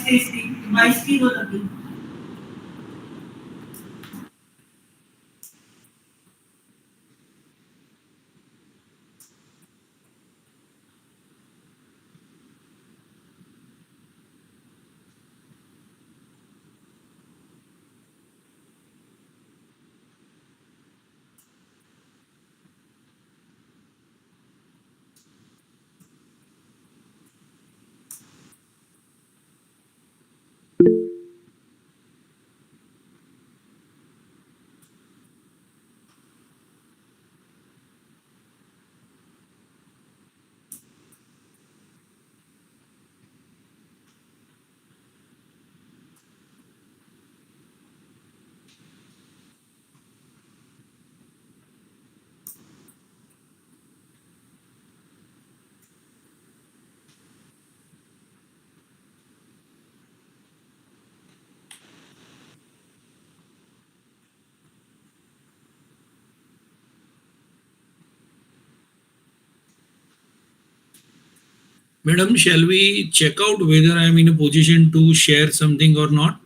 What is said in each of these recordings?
testing. Device की हो लगी. Madam, shall we check out whether I am in a position to share something or not?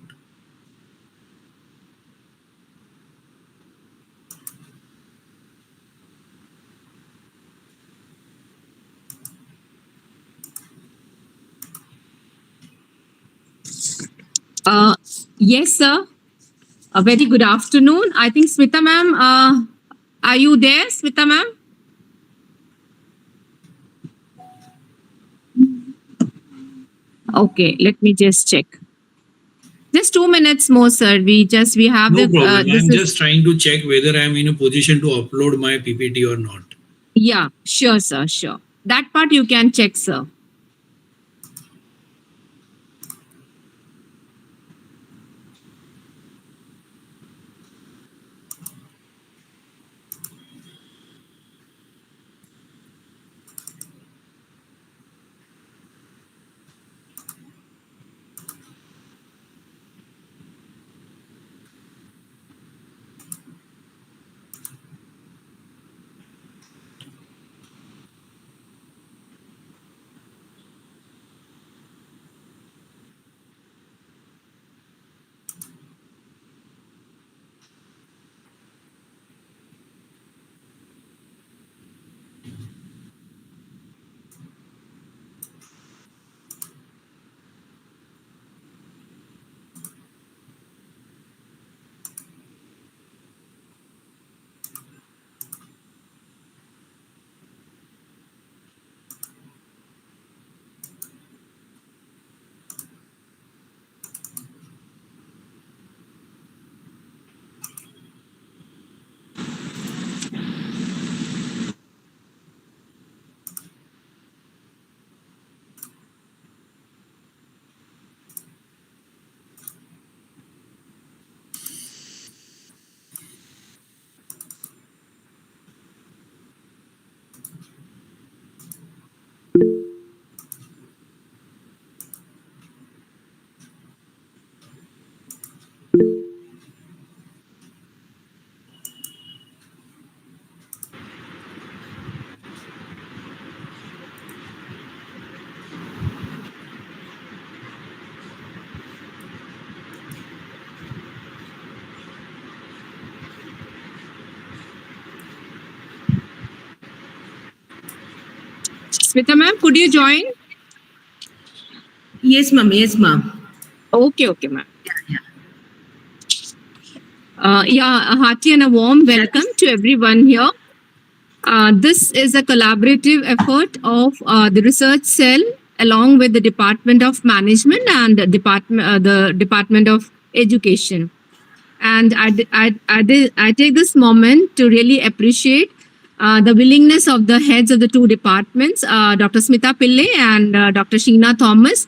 Yes, sir. A very good afternoon. I think Smita ma'am, are you there, Smita ma'am? Okay, let me just check. Just 2 minutes more, sir. We have No the. problem. I'm just trying to check whether I'm in a position to upload my PPT or not. Yeah, sure, sir. Sure. That part you can check, sir. Smita ma'am, could you join? Yes, ma'am. Yes, ma'am. Okay, ma'am. Yeah. A hearty and a warm welcome to everyone here. This is a collaborative effort of the research cell along with the Department of Management and the Department of Education. And I take this moment to really appreciate the willingness of the heads of the two departments, Dr. Smita Pillai and Dr. Sheena Thomas,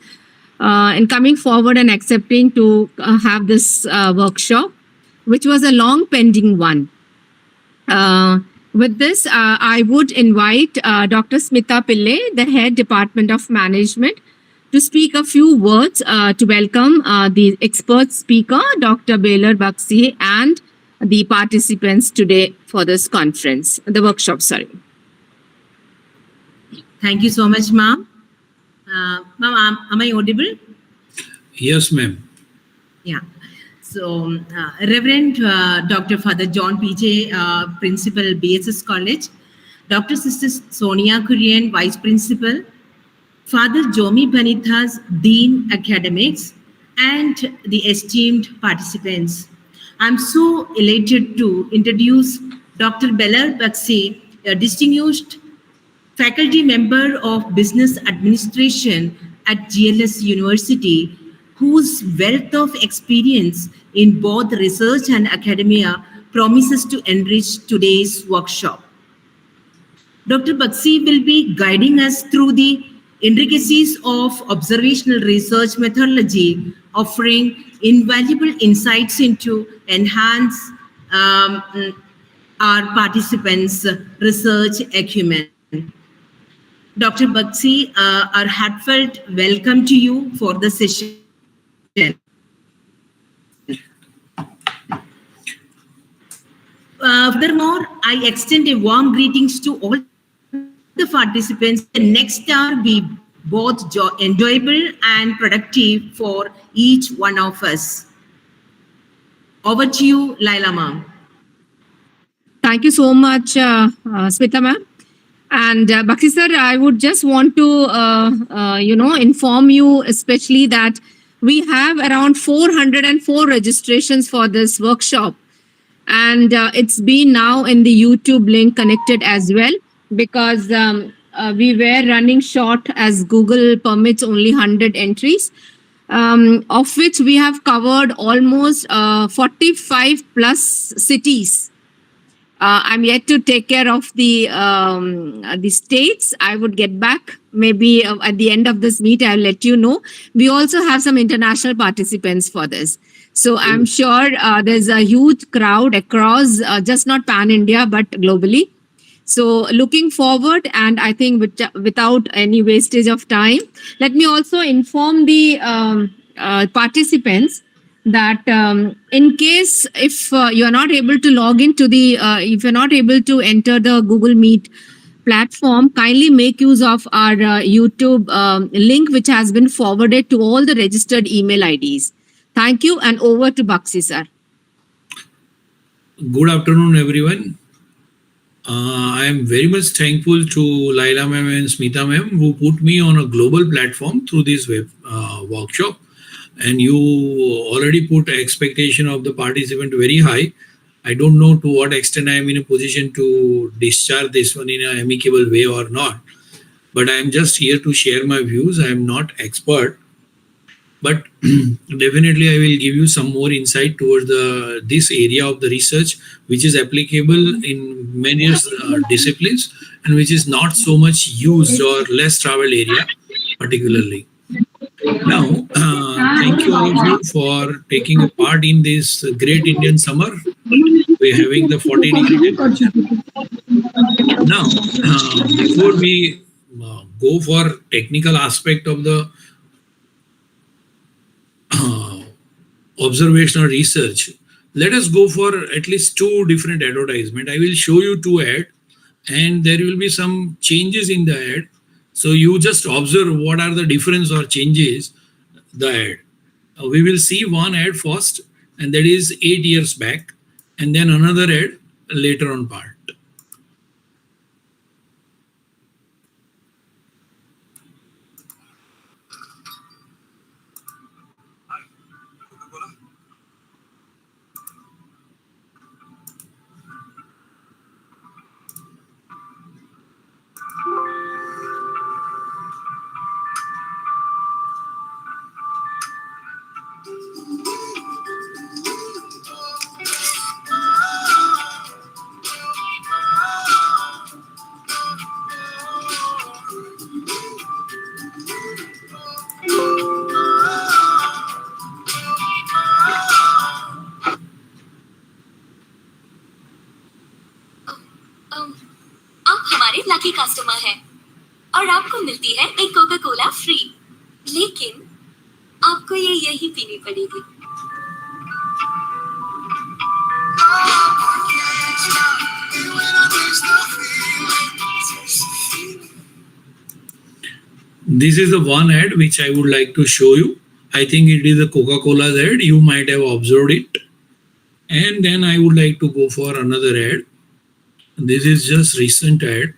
in coming forward and accepting to have this workshop, which was a long pending one. With this, I would invite Dr. Smita Pillai, the head Department of Management, to speak a few words to welcome the expert speaker, Dr. Baler Bakshi, and the participants today for this conference, the workshop, sorry. Thank you so much, ma'am. Ma'am, am I audible? Yes, ma'am. Yeah. So, Reverend Dr. Father John P.J., Principal, BSS College, Dr. Sister Sonia Kurian, Vice Principal, Father Jomi Banithas, Dean Academics, and the esteemed participants. I'm so elated to introduce Dr. Belar Bakshi, a distinguished faculty member of business administration at GLS University, whose wealth of experience in both research and academia promises to enrich today's workshop. Dr. Bakshi will be guiding us through the intricacies of observational research methodology, offering invaluable insights into enhance um, our participants' research acumen. Dr. Bakshi, our heartfelt welcome to you for the session. Furthermore, I extend a warm greetings to all the participants. The next hour be both enjoyable and productive for each one of us. Over to you, Laila ma'am. Thank you so much, Smita ma'am. And Bakshi sir, I would just want to, inform you especially that we have around 404 registrations for this workshop. And it's been now in the YouTube link connected as well, because we were running short as Google permits only 100 entries, of which we have covered almost 45 plus cities. I'm yet to take care of the states. I would get back maybe at the end of this meet. I'll let you know. We also have some international participants for this, so I'm sure there's a huge crowd across, just not pan India but globally. So looking forward, and I think without any wastage of time, let me also inform the participants that in case if you are not able to log into the if you're not able to enter the Google Meet platform, kindly make use of our YouTube link, which has been forwarded to all the registered email IDs. Thank you, and over to Bakshi sir. Good afternoon, everyone. I am very much thankful to Laila ma'am and Smita ma'am who put me on a global platform through this web workshop. And you already put expectation of the participant very high. I don't know to what extent I am in a position to discharge this one in an amicable way or not. But I am just here to share my views. I am not expert. But definitely I will give you some more insight towards this area of the research, which is applicable in many disciplines and which is not so much used or less traveled area particularly. Now, thank you all of you for taking a part in this great Indian summer. We're having the 40-degree temperature. Now, before we go for technical aspect of the observational research, let us go for at least two different advertisement. I will show you two ads, and there will be some changes in the ad. So you just observe what are the difference or changes the ad. We will see one ad first, and that is 8 years back, and then another ad later on part. आप हमारे lucky customer हैं और आपको मिलती है एक Coca Cola free, लेकिन आपको ये यही पीनी पड़ेगी। This is the one ad which I would like to show you. I think it is a Coca-Cola's ad. You might have observed it. And then I would like to go for another ad. This is just recent ad.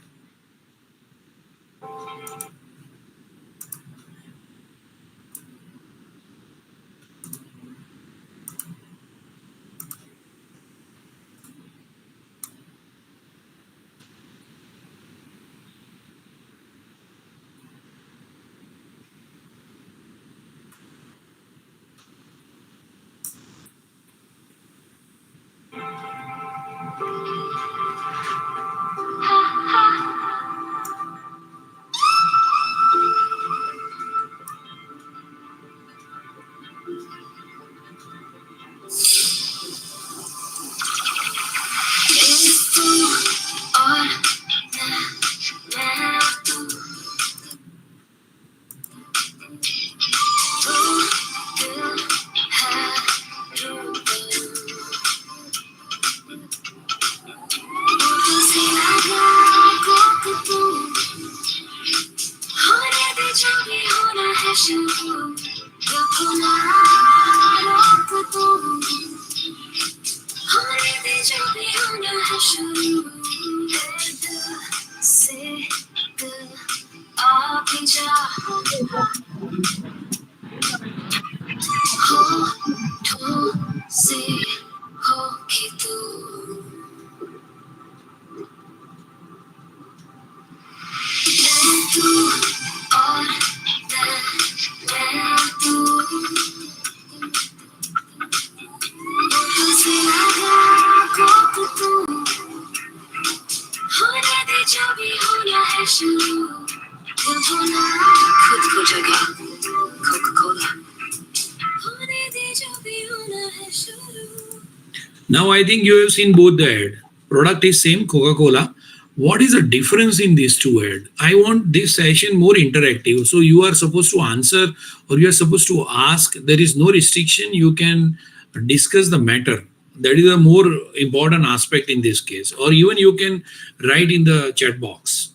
Now I think you have seen both the ad. Product is same, Coca-Cola. What is the difference in these two ad? I want this session more interactive. So you are supposed to answer or you are supposed to ask. There is no restriction. You can discuss the matter. That is a more important aspect in this case. Or even you can write in the chat box.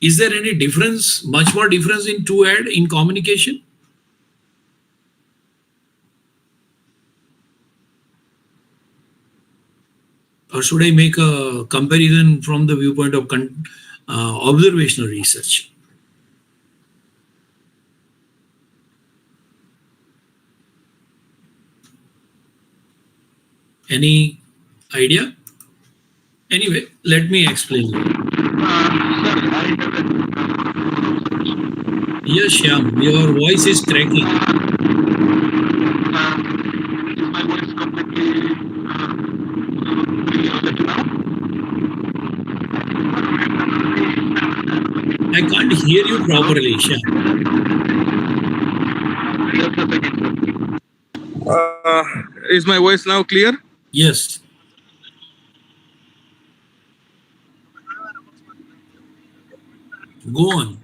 Is there any difference, much more difference in two ad in communication? Or should I make a comparison from the viewpoint of observational research? Any idea? Anyway, let me explain. Yes, Shyam, your voice is cracking. My voice completely I can't hear you properly, Shyam. Just a second. Is my voice now clear? Yes. Go on.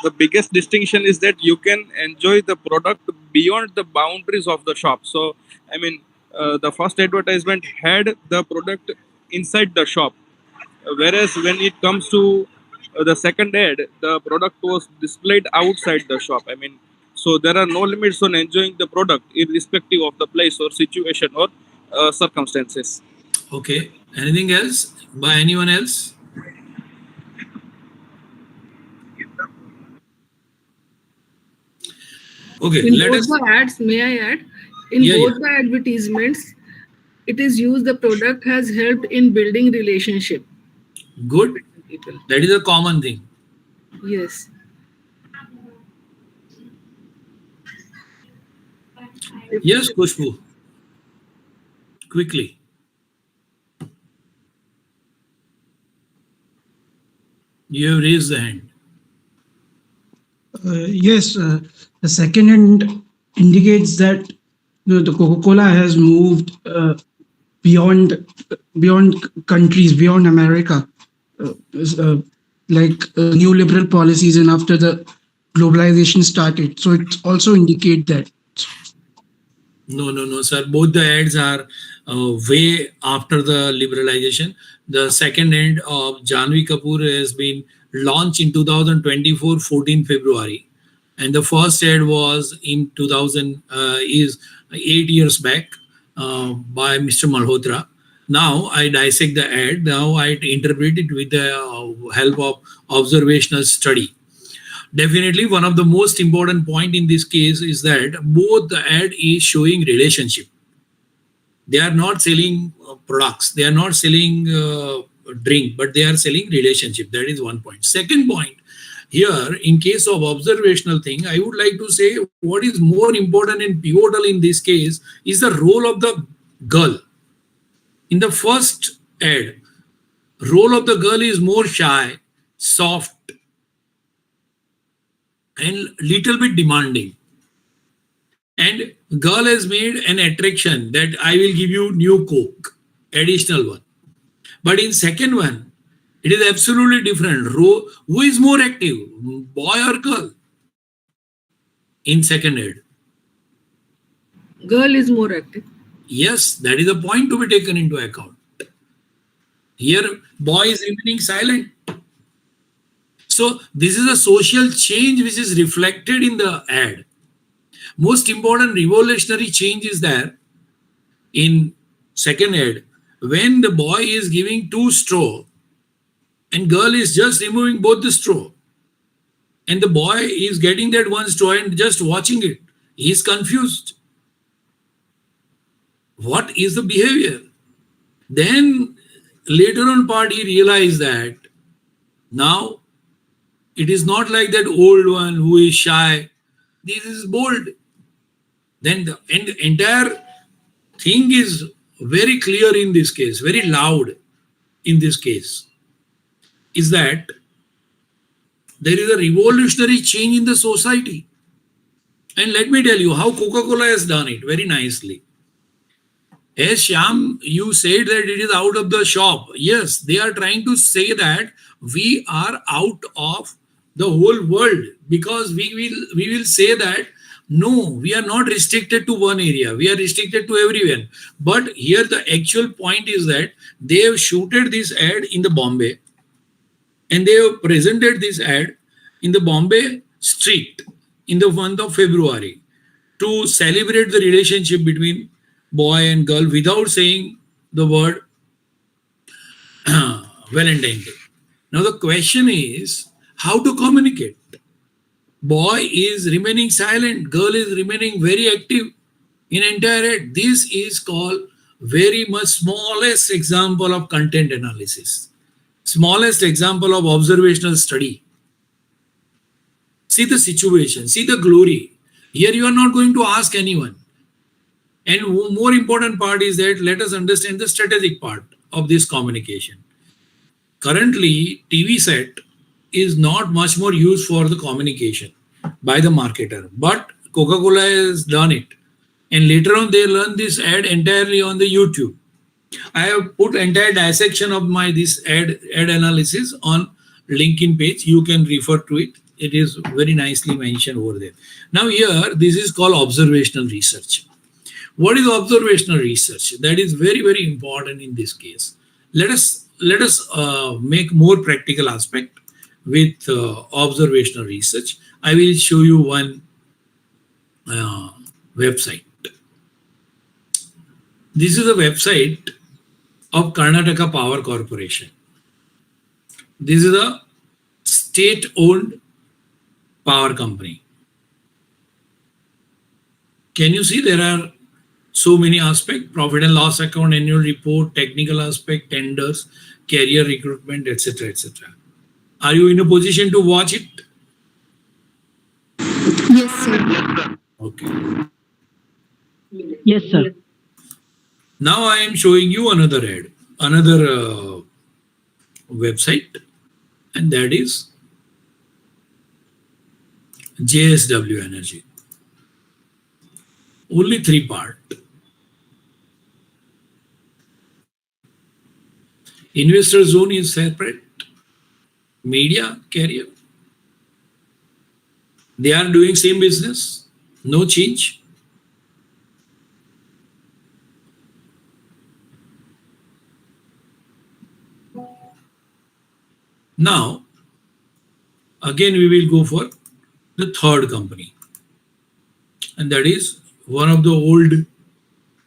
The biggest distinction is that you can enjoy the product beyond the boundaries of the shop. So, I mean, the first advertisement had the product inside the shop, whereas when it comes to the second ad, the product was displayed outside the shop. I mean, so there are no limits on enjoying the product, irrespective of the place or situation or circumstances. Okay. Anything else by anyone else? Okay, In let both us. the ads, may I add? In both the advertisements, it is used the product has helped in building relationship. Good. Between people. That is a common thing. Yes. Yes, Kushbu. Quickly. You have raised the hand. Yes, the second end indicates that the Coca-Cola has moved beyond countries, beyond America, like new liberal policies, and after the globalization started. So it also indicate that. No, sir. Both the ads are way after the liberalization. The second end of Janvi Kapoor has been launched in 2024, 14 February. And the first ad was in 2000, is 8 years back, by Mr. Malhotra. Now I dissect the ad. Now I interpret it with the help of observational study. Definitely, one of the most important point in this case is that both the ad is showing relationship. They are not selling products. They are not selling drink, but they are selling relationship. That is one point. Second point, here in case of observational thing, I would like to say what is more important and pivotal in this case is the role of the girl. In the first ad, role of the girl is more shy, soft, and little bit demanding. And girl has made an attraction that I will give you new Coke, additional one. But in second one, it is absolutely different. Who is more active, boy or girl? In second ad. Girl is more active. Yes, that is a point to be taken into account. Here, boy is remaining silent. So this is a social change which is reflected in the ad. Most important revolutionary change is there in second ad when the boy is giving two straw and girl is just removing both the straw, and the boy is getting that one straw and just watching it. He is confused. What is the behavior? Then later on part he realized that now it is not like that old one who is shy. This is bold. Then the entire thing is very clear in this case, very loud in this case, is that there is a revolutionary change in the society. And let me tell you how Coca-Cola has done it very nicely. As Shyam, you said that it is out of the shop. Yes, they are trying to say that we are out of the whole world, because we will say that no, we are not restricted to one area. We are restricted to everywhere. But here the actual point is that they have shooted this ad in the Bombay, and they have presented this ad in the Bombay street in the month of February to celebrate the relationship between boy and girl without saying the word Valentine Day. Now the question is how to communicate. Boy is remaining silent, girl is remaining very active in entire ad. This is called very much smallest example of content analysis, smallest example of observational study. See the situation, see the glory. Here you are not going to ask anyone. And more important part is that let us understand the strategic part of this communication. Currently, TV set is not much more used for the communication by the marketer, but Coca-Cola has done it. And later on, they learn this ad entirely on the YouTube. I have put entire dissection of my this ad analysis on LinkedIn page. You can refer to it. It is very nicely mentioned over there. Now here, this is called observational research. What is observational research? That is very, very important in this case. Let us make more practical aspect with observational research. I will show you one website. This is a website of Karnataka Power Corporation. This is a state-owned power company. Can you see there are so many aspects: profit and loss account, annual report, technical aspect, tenders, career recruitment, etc., etc. Are you in a position to watch it? Yes, sir. Okay. Yes, sir. Now I am showing you another ad, another website, and that is JSW Energy. Only three part. Investor zone is separate. Media, carrier. They are doing same business. No change. Now, again we will go for the third company, and that is one of the old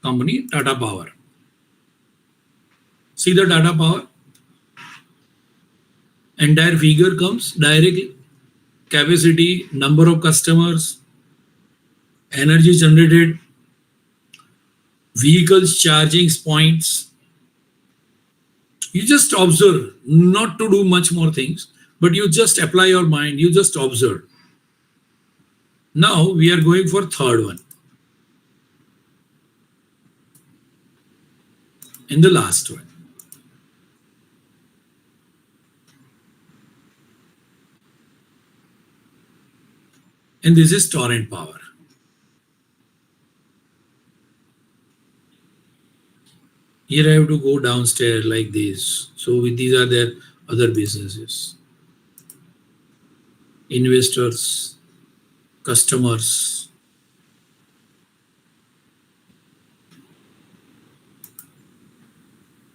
company, Tata Power. See the Tata Power? Entire figure comes directly. Capacity, number of customers, energy generated, vehicles charging points. You just observe, not to do much more things, but you just apply your mind, you just observe. Now we are going for third one. And the last one. And this is torrent power. Here I have to go downstairs like this. So these are their other businesses. Investors, customers.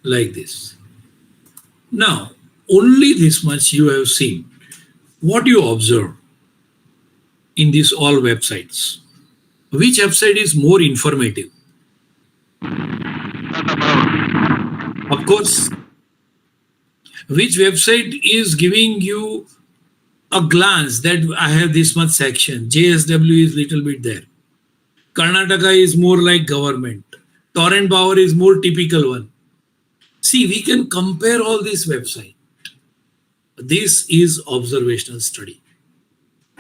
Like this. Now, only this much you have seen. What you observe in these all websites? Which website is more informative? Of course, which website is giving you a glance that I have this much section. JSW is little bit there. Karnataka is more like government. Torrent Power is more typical one. See, we can compare all these websites. This is observational study.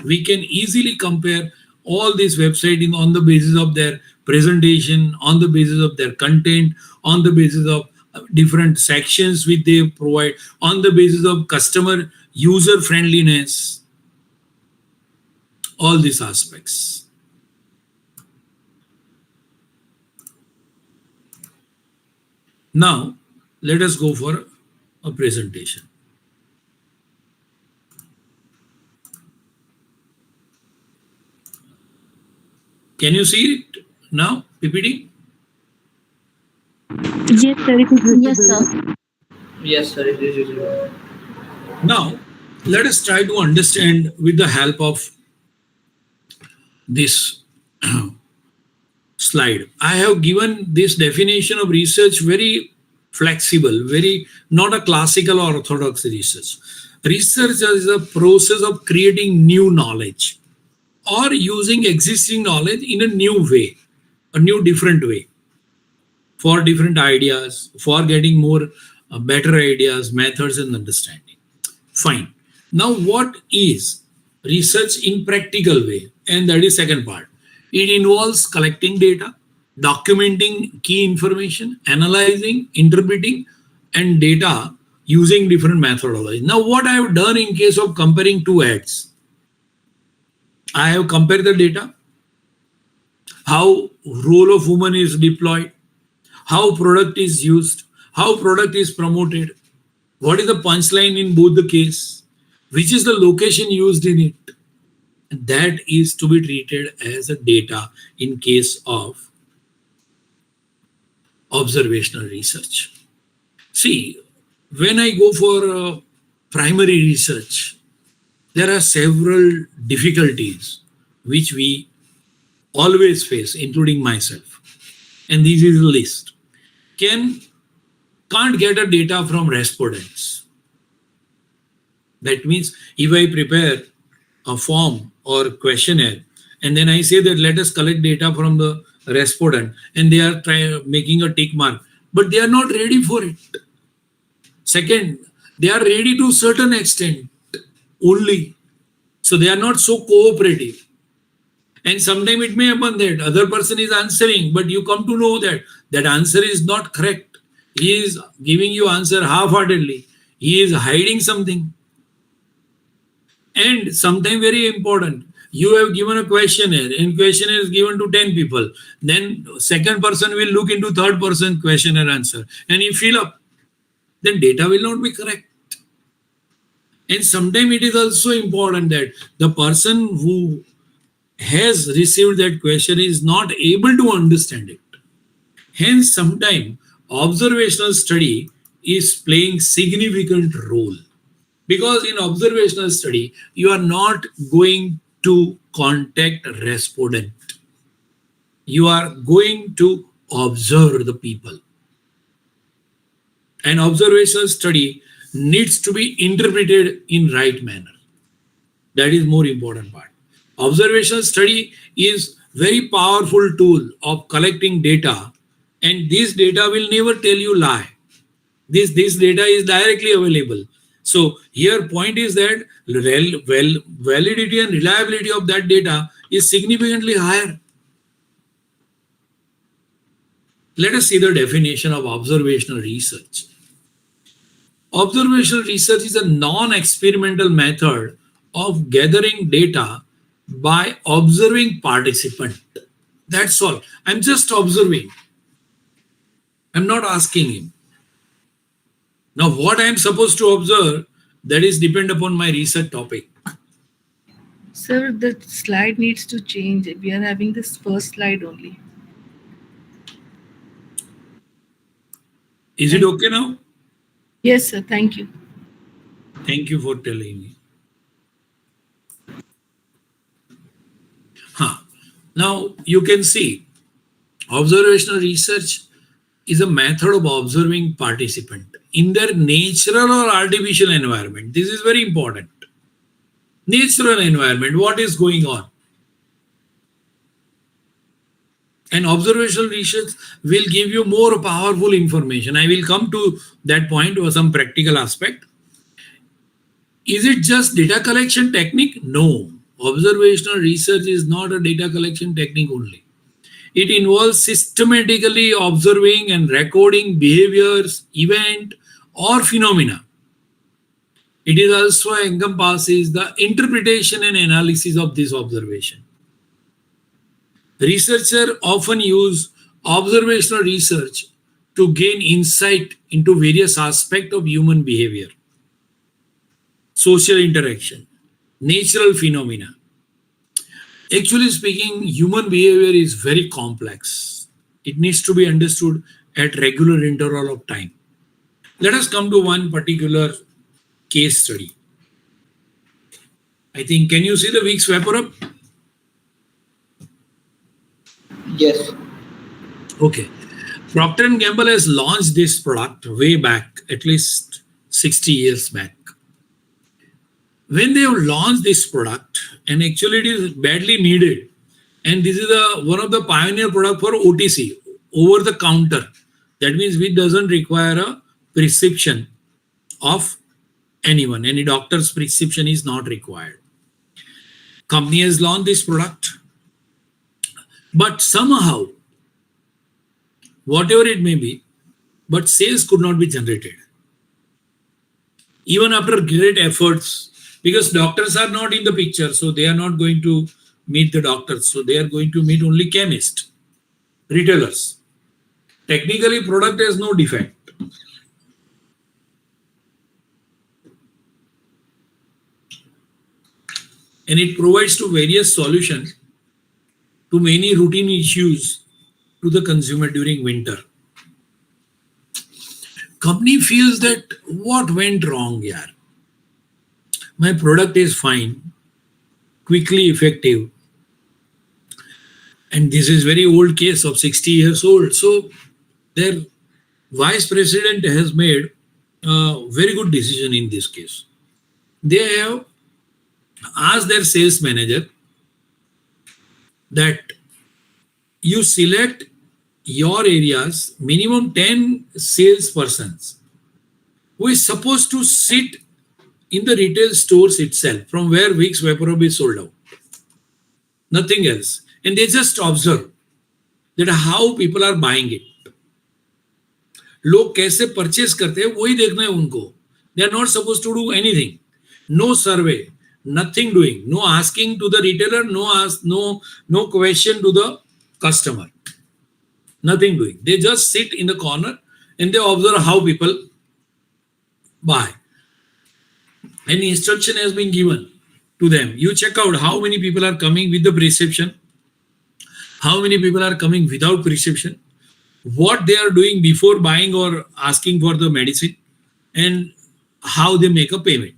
We can easily compare all these websites on the basis of their presentation, on the basis of their content, on the basis of different sections which they provide, on the basis of customer user friendliness, all these aspects. Now, let us go for a presentation. Can you see it now, PPT? Yes, sir. It is visible. Yes, sir. Yes, sir. It is visible. Now, let us try to understand with the help of this slide. I have given this definition of research very flexible, very not a classical or orthodox research. Research is a process of creating new knowledge or using existing knowledge in a new way, a new different way, for different ideas, for getting more better ideas, methods and understanding. Fine. Now what is research in practical way? And that is second part. It involves collecting data, documenting key information, analyzing, interpreting and data using different methodologies. Now what I have done in case of comparing two ads, I have compared the data, how role of woman is deployed, how product is used, how product is promoted, what is the punchline in both the case, which is the location used in it. That is to be treated as a data in case of observational research. See, when I go for primary research, there are several difficulties which we always face, including myself. And this is a list. Can't get a data from respondents. That means if I prepare a form or questionnaire and then I say that let us collect data from the respondent and they are making a tick mark, but they are not ready for it. Second, they are ready to a certain extent only. So they are not so cooperative. And sometimes it may happen that other person is answering, but you come to know that that answer is not correct. He is giving you answer half-heartedly. He is hiding something. And sometimes very important, you have given a questionnaire and questionnaire is given to 10 people. Then second person will look into third person questionnaire answer and you fill up. Then data will not be correct. And sometimes it is also important that the person who has received that question is not able to understand it. Hence, sometimes observational study is playing significant role. Because in observational study, you are not going to contact respondent. You are going to observe the people. An observational study needs to be interpreted in right manner. That is more important part. Observational study is very powerful tool of collecting data, and this data will never tell you lie. This data is directly available. So here point is that validity and reliability of that data is significantly higher. Let us see the definition of observational research. Observational research is a non-experimental method of gathering data by observing participant. That's all. I'm just observing. I'm not asking him. Now, what I'm supposed to observe, that is depend upon my research topic. Sir, the slide needs to change. We are having this first slide only. Is it okay now? Yes, sir. Thank you. Thank you for telling me. Now, you can see observational research is a method of observing participant in their natural or artificial environment. This is very important. Natural environment, what is going on? And observational research will give you more powerful information. I will come to that point or some practical aspect. Is it just data collection technique? No. Observational research is not a data collection technique only. It involves systematically observing and recording behaviors, event, or phenomena. It is also encompasses the interpretation and analysis of this observation. Researchers often use observational research to gain insight into various aspects of human behavior, social interaction, natural phenomena. Actually speaking, human behavior is very complex. It needs to be understood at regular interval of time. Let us come to one particular case study. I think, can you see the Vicks VapoRub? Yes. Okay. Procter & Gamble has launched this product way back, at least 60 years back. When they have launched this product, and actually it is badly needed, and this is one of the pioneer product for OTC, over the counter. That means it doesn't require a prescription of anyone. Any doctor's prescription is not required. Company has launched this product, but somehow, whatever it may be, but sales could not be generated. Even after great efforts, because doctors are not in the picture, so they are not going to meet the doctors. So they are going to meet only chemists, retailers. Technically, product has no defect. And it provides to various solutions to many routine issues to the consumer during winter. Company feels that what went wrong here? My product is fine, quickly effective. And this is very old case of 60 years old. So their vice president has made a very good decision in this case. They have asked their sales manager that you select your areas, minimum 10 salespersons who is supposed to sit in the retail stores itself from where Vicks VapoRub is sold out. Nothing else. And they just observe that how people are buying it. लोग कैसे purchase करते हैं वही देखना है उनको. They are not supposed to do anything. No survey, nothing doing, no asking to the retailer, no question to the customer. Nothing doing. They just sit in the corner and they observe how people buy. An instruction has been given to them. You check out how many people are coming with the prescription, how many people are coming without prescription, what they are doing before buying or asking for the medicine, and how they make a payment.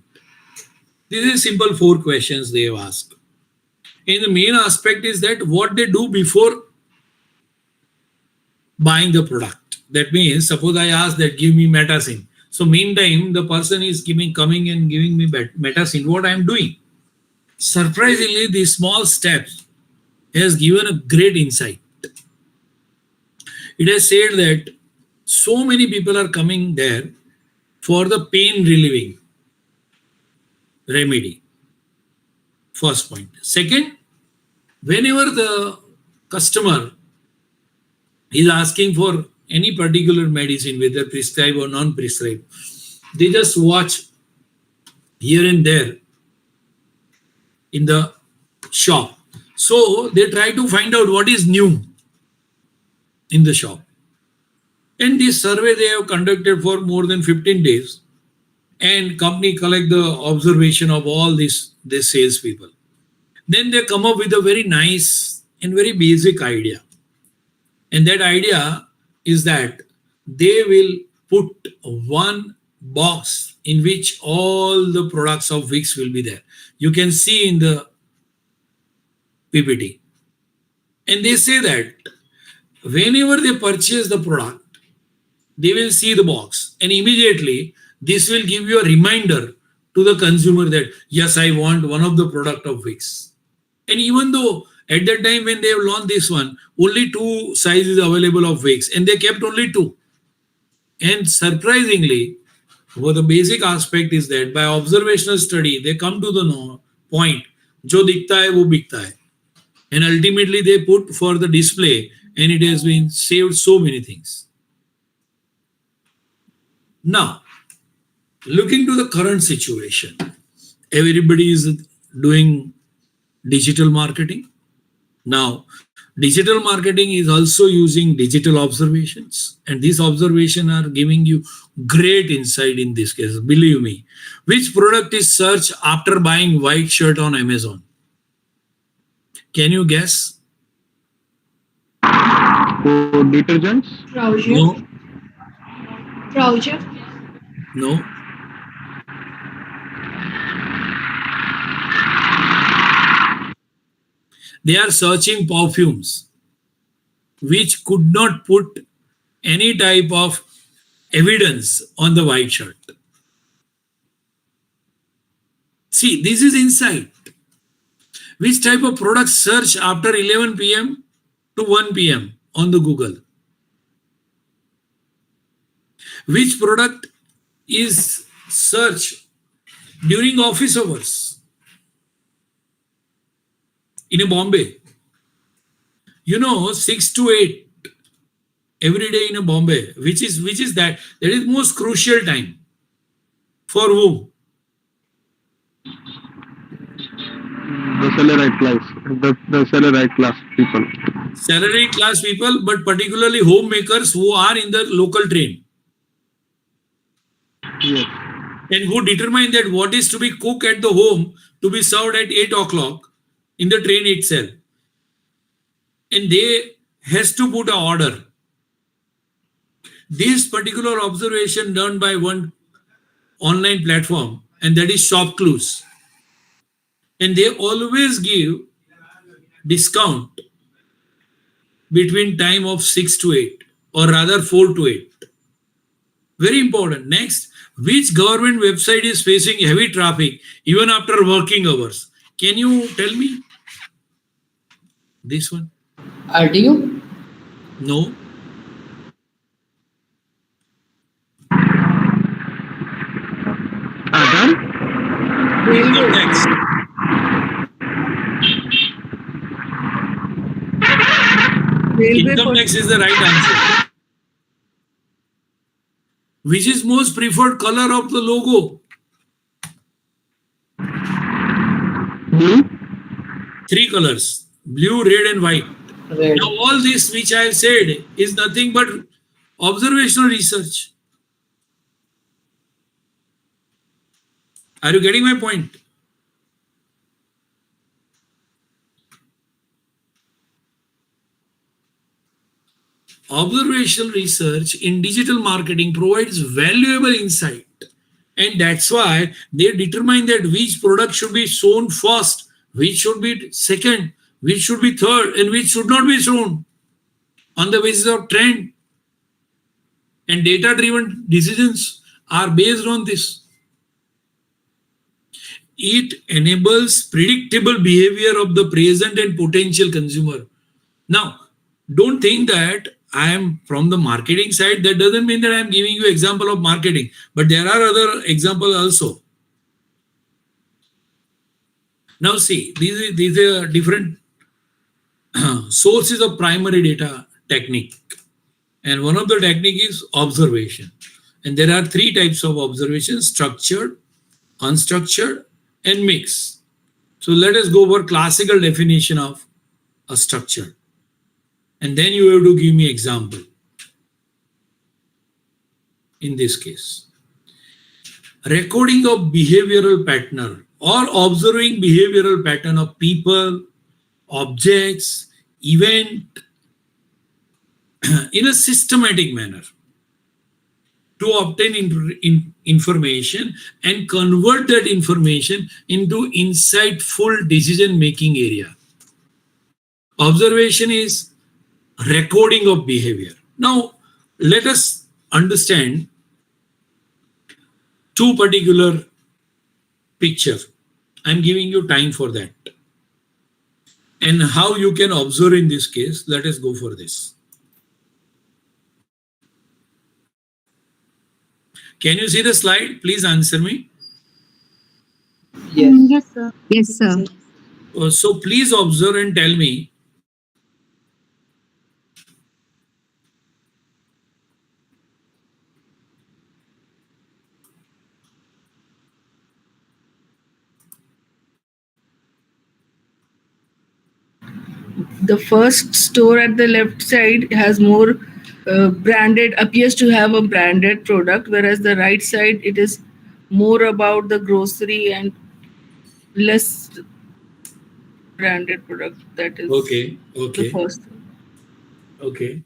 This is simple 4 questions they have asked. And the main aspect is that what they do before buying the product. That means, suppose I ask that give me metacin. So meantime, the person is coming and giving me metacin. What I am doing? Surprisingly, these small steps has given a great insight. It has said that so many people are coming there for the pain relieving remedy. First point. Second, whenever the customer is asking for any particular medicine, whether prescribed or non-prescribed, they just watch here and there in the shop. So they try to find out what is new in the shop. And this survey they have conducted for more than 15 days. And company collect the observation of all these salespeople. Then they come up with a very nice and very basic idea. And that idea is that they will put one box in which all the products of Vicks will be there. You can see in the PPT. And they say that whenever they purchase the product, they will see the box. And immediately, this will give you a reminder to the consumer that, yes, I want one of the product of Vicks. And even though at that time when they have launched this one, only 2 sizes available of Vicks, and they kept only 2. And surprisingly, what the basic aspect is that by observational study, they come to the point, jo dikhta hai, wo bikta hai. And ultimately they put for the display, and it has been saved so many things. Now, looking to the current situation, everybody is doing digital marketing. Now, digital marketing is also using digital observations, and these observations are giving you great insight in this case. Believe me, which product is searched after buying white shirt on Amazon? Can you guess? So detergents? Trouser. No, Trouser. no. They are searching perfumes which could not put any type of evidence on the white shirt. See, this is insight. Which type of product search after 11 p.m. to 1 p.m. on the Google? Which product is searched during office hours in a Bombay? 6 to 8 every day in a Bombay, which is that is most crucial time for whom? The salaried class, the salaried class people. Salaried class people, but particularly homemakers who are in the local train. Yes. And who determine that what is to be cooked at the home to be served at 8 o'clock in the train itself. And they has to put an order. This particular observation done by one online platform, and that is Shop Clues. And they always give discount between time of 6 to 8, or rather 4 to 8. Very important. Next, which government website is facing heavy traffic even after working hours? Can you tell me? This one? RTO? No. Income tax. Income tax is the right answer. Which is most preferred color of the logo? Blue? 3 colors: blue, red, and white. Red. Now, all this which I have said is nothing but observational research. Are you getting my point? Observational research in digital marketing provides valuable insight And that's why they determine that which product should be shown first, which should be second, which should be third, and which should not be shown on the basis of trend. And data-driven decisions are based on this. It enables predictable behavior of the present and potential consumer. Now, don't think that I am from the marketing side. That doesn't mean that I am giving you example of marketing, but there are other examples also. Now see, these are different sources of primary data technique. And one of the technique is observation. And there are three types of observation: structured, unstructured, and mixed. So let us go over classical definition of a structure. And then you have to give me example. In this case, recording of behavioral pattern or observing behavioral pattern of people, objects, event in a systematic manner to obtain information and convert that information into insightful decision making area. Observation is recording of behavior. Now let us understand two particular picture. I'm giving you time for that. And how you can observe in this case, let us go for this. Can you see the slide? Please answer me. Yes. Yes, sir. Yes, sir. So please observe and tell me, The first store at the left side has more branded, appears to have a branded product, whereas the right side, it is more about the grocery and less branded product. That is okay, the first. okay.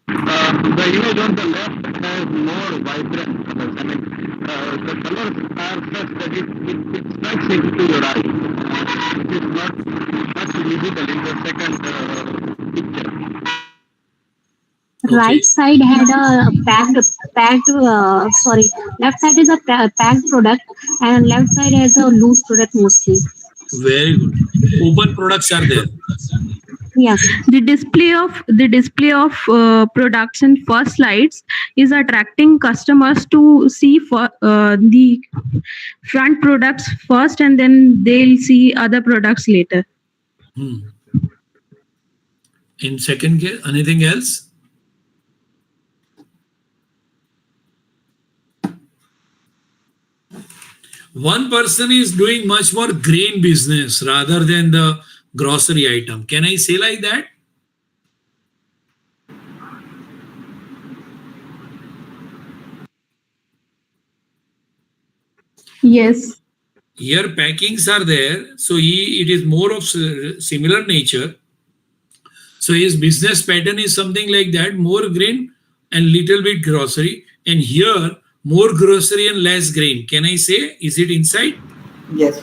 The image on the left has more vibrant colors. I mean, the colors are such that it strikes into your eye. It is not much visible in the second picture. Right side had a sorry, left side is a packed product and left side has a loose product mostly. Very good. Open products are there. Yes. The display of products in first slides is attracting customers to see the front products first, and then they'll see other products later. In second case, anything else? One person is doing much more grain business rather than the grocery item. Can I say like that? Yes. Here packings are there, so it is more of similar nature. So his business pattern is something like that: more grain and little bit grocery. And here more grocery and less grain. Can I say, is it inside? Yes.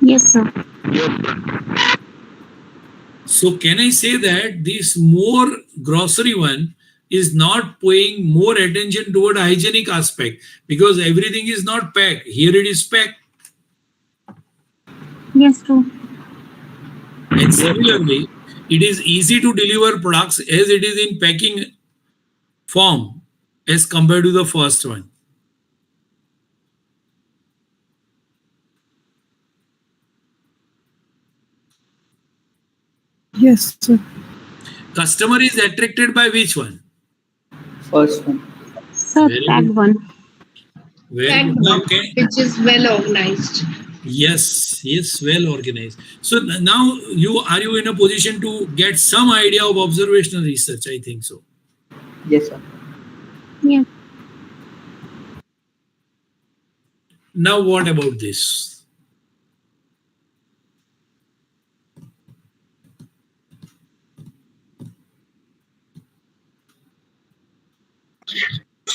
Yes, sir. So can I say that this more grocery one is not paying more attention toward hygienic aspect because everything is not packed. Here it is packed. Yes, true. And similarly, it is easy to deliver products as it is in packing form as compared to the first one. Yes, sir. Customer is attracted by which one? First one. Sir, Very packed good. one. Very good. Okay. Which is well organized. Yes, well organized. So now are you in a position to get some idea of observational research? I think so. Yes, sir. Yeah. Now what about this?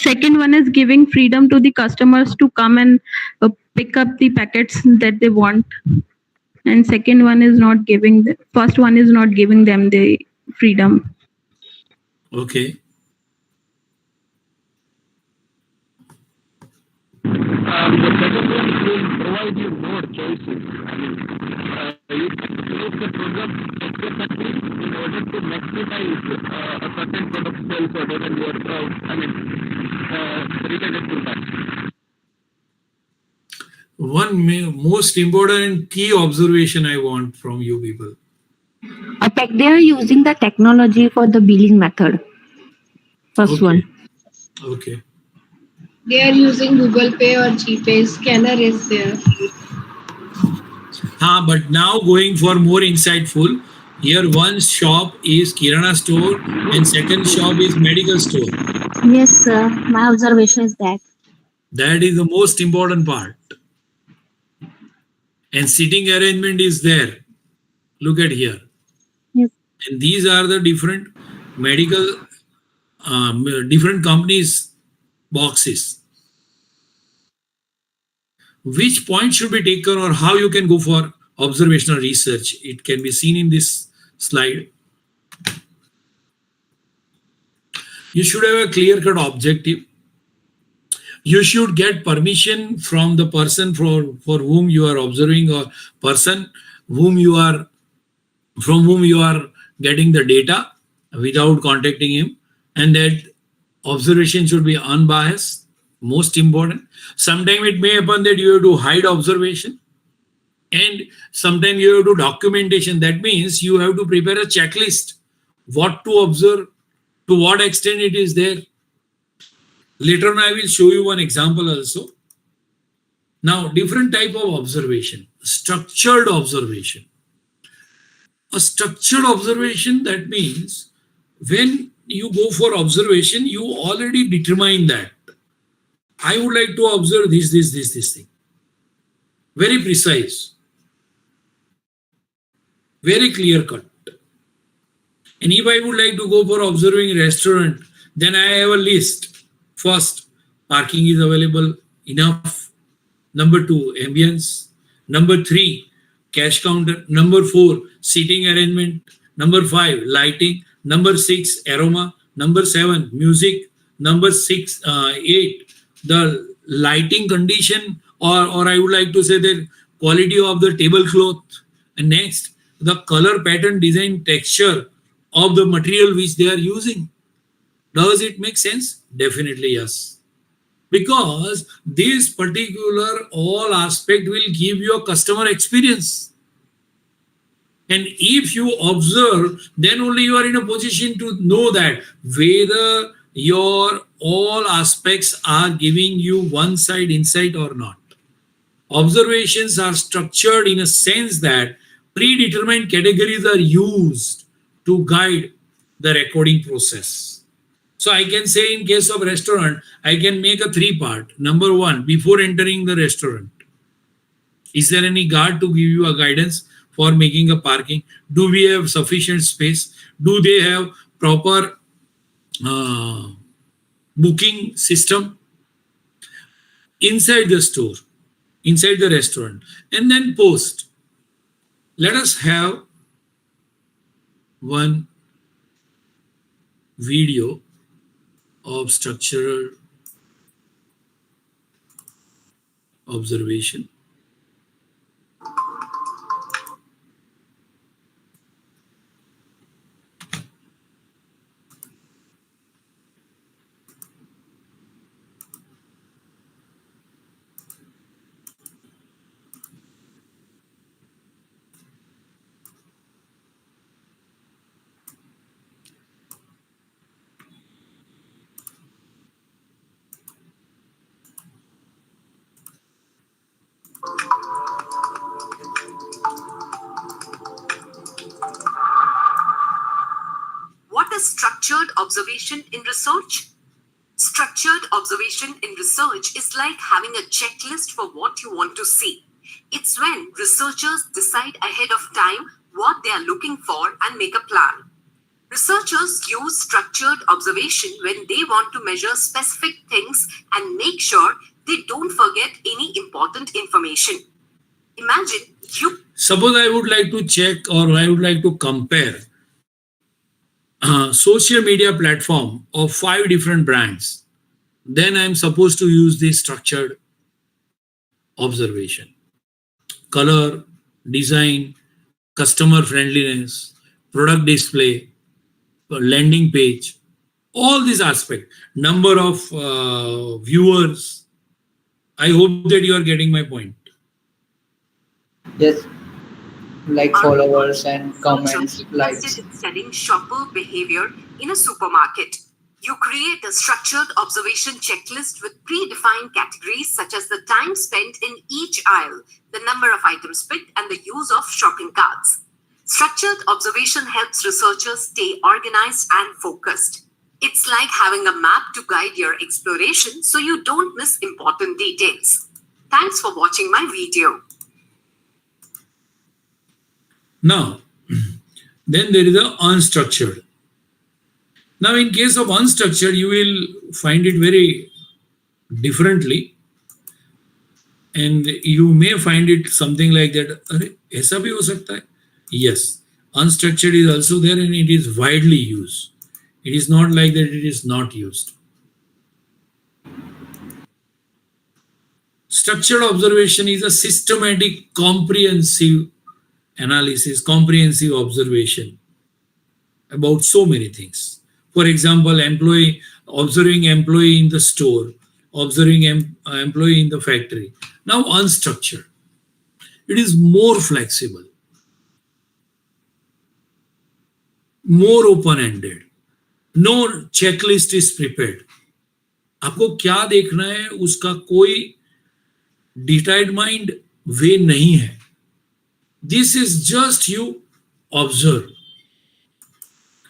Second one is giving freedom to the customers to come and pick up the packets that they want. And second one is not giving the first one is not giving them the freedom. Okay. The second one will provide you more choices. You can place the product specifically in order to maximize a certain product sales or whatever you are, related to that. One most important key observation I want from you people. They are using the technology for the billing method. First one. Okay. They are using Google Pay or GPay. Scanner is there. But now going for more insightful, here one shop is Kirana store and second shop is medical store. Yes, sir. My observation is that. That is the most important part. And seating arrangement is there. Look at here. Yes. And these are the different medical, different companies' boxes. Which point should be taken or how you can go for observational research? It can be seen in this slide. You should have a clear-cut objective. You should get permission from the person for whom you are observing or person from whom you are getting the data without contacting him, and that observation should be unbiased, most important. Sometimes it may happen that you have to hide observation, and sometimes you have to documentation. That means you have to prepare a checklist, what to observe, to what extent it is there. Later on I will show you one example also. Now, different type of observation. Structured observation. A structured observation, that means when you go for observation, you already determine that I would like to observe this thing. Very precise. Very clear cut. And if I would like to go for observing a restaurant, then I have a list. First, parking is available enough. Number 2, ambience. Number 3, cash counter. Number 4, seating arrangement. Number 5, lighting. Number 6, aroma. Number 7, music. Number 8, the lighting condition, or I would like to say the quality of the tablecloth. And next, the color, pattern, design, texture of the material which they are using. Does it make sense? Definitely yes. Because this particular all aspect will give you a customer experience. And if you observe, then only you are in a position to know that whether your all aspects are giving you one side insight or not. Observations are structured in a sense that predetermined categories are used to guide the recording process. So I can say in case of restaurant, I can make a 3-part. Number 1, before entering the restaurant, is there any guard to give you a guidance for making a parking? Do we have sufficient space? Do they have proper booking system inside the store, inside the restaurant? And then post. Let us have one video of structural observation. What is structured observation in research? Structured observation in research is like having a checklist for what you want to see. It's when researchers decide ahead of time what they are looking for and make a plan. Researchers use structured observation when they want to measure specific things and make sure they don't forget any important information. Imagine you. Suppose I would like to check or I would like to compare social media platform of 5 different brands. Then I'm supposed to use this structured observation. Color, design, customer friendliness, product display, landing page, all these aspects, number of viewers. I hope that you are getting my point. Yes. Like Are followers and researchers comments, interested likes. in studying shopper behavior in a supermarket? You create a structured observation checklist with predefined categories such as the time spent in each aisle, the number of items picked, and the use of shopping carts. Structured observation helps researchers stay organized and focused. It's like having a map to guide your exploration so you don't miss important details. Thanks for watching my video. Now, then there is a unstructured. Now, in case of unstructured, you will find it very differently, and you may find it something like that. "Arey, aisa bhi ho sakta hai?" Yes, unstructured is also there and it is widely used. It is not like that it is not used. Structured observation is a systematic, comprehensive analysis, comprehensive observation about so many things. For example, observing employee in the store, observing employee in the factory. Now unstructured. It is more flexible, more open-ended. No checklist is prepared. आपको क्या देखना है उसका कोई determined way नहीं है. This is just you observe.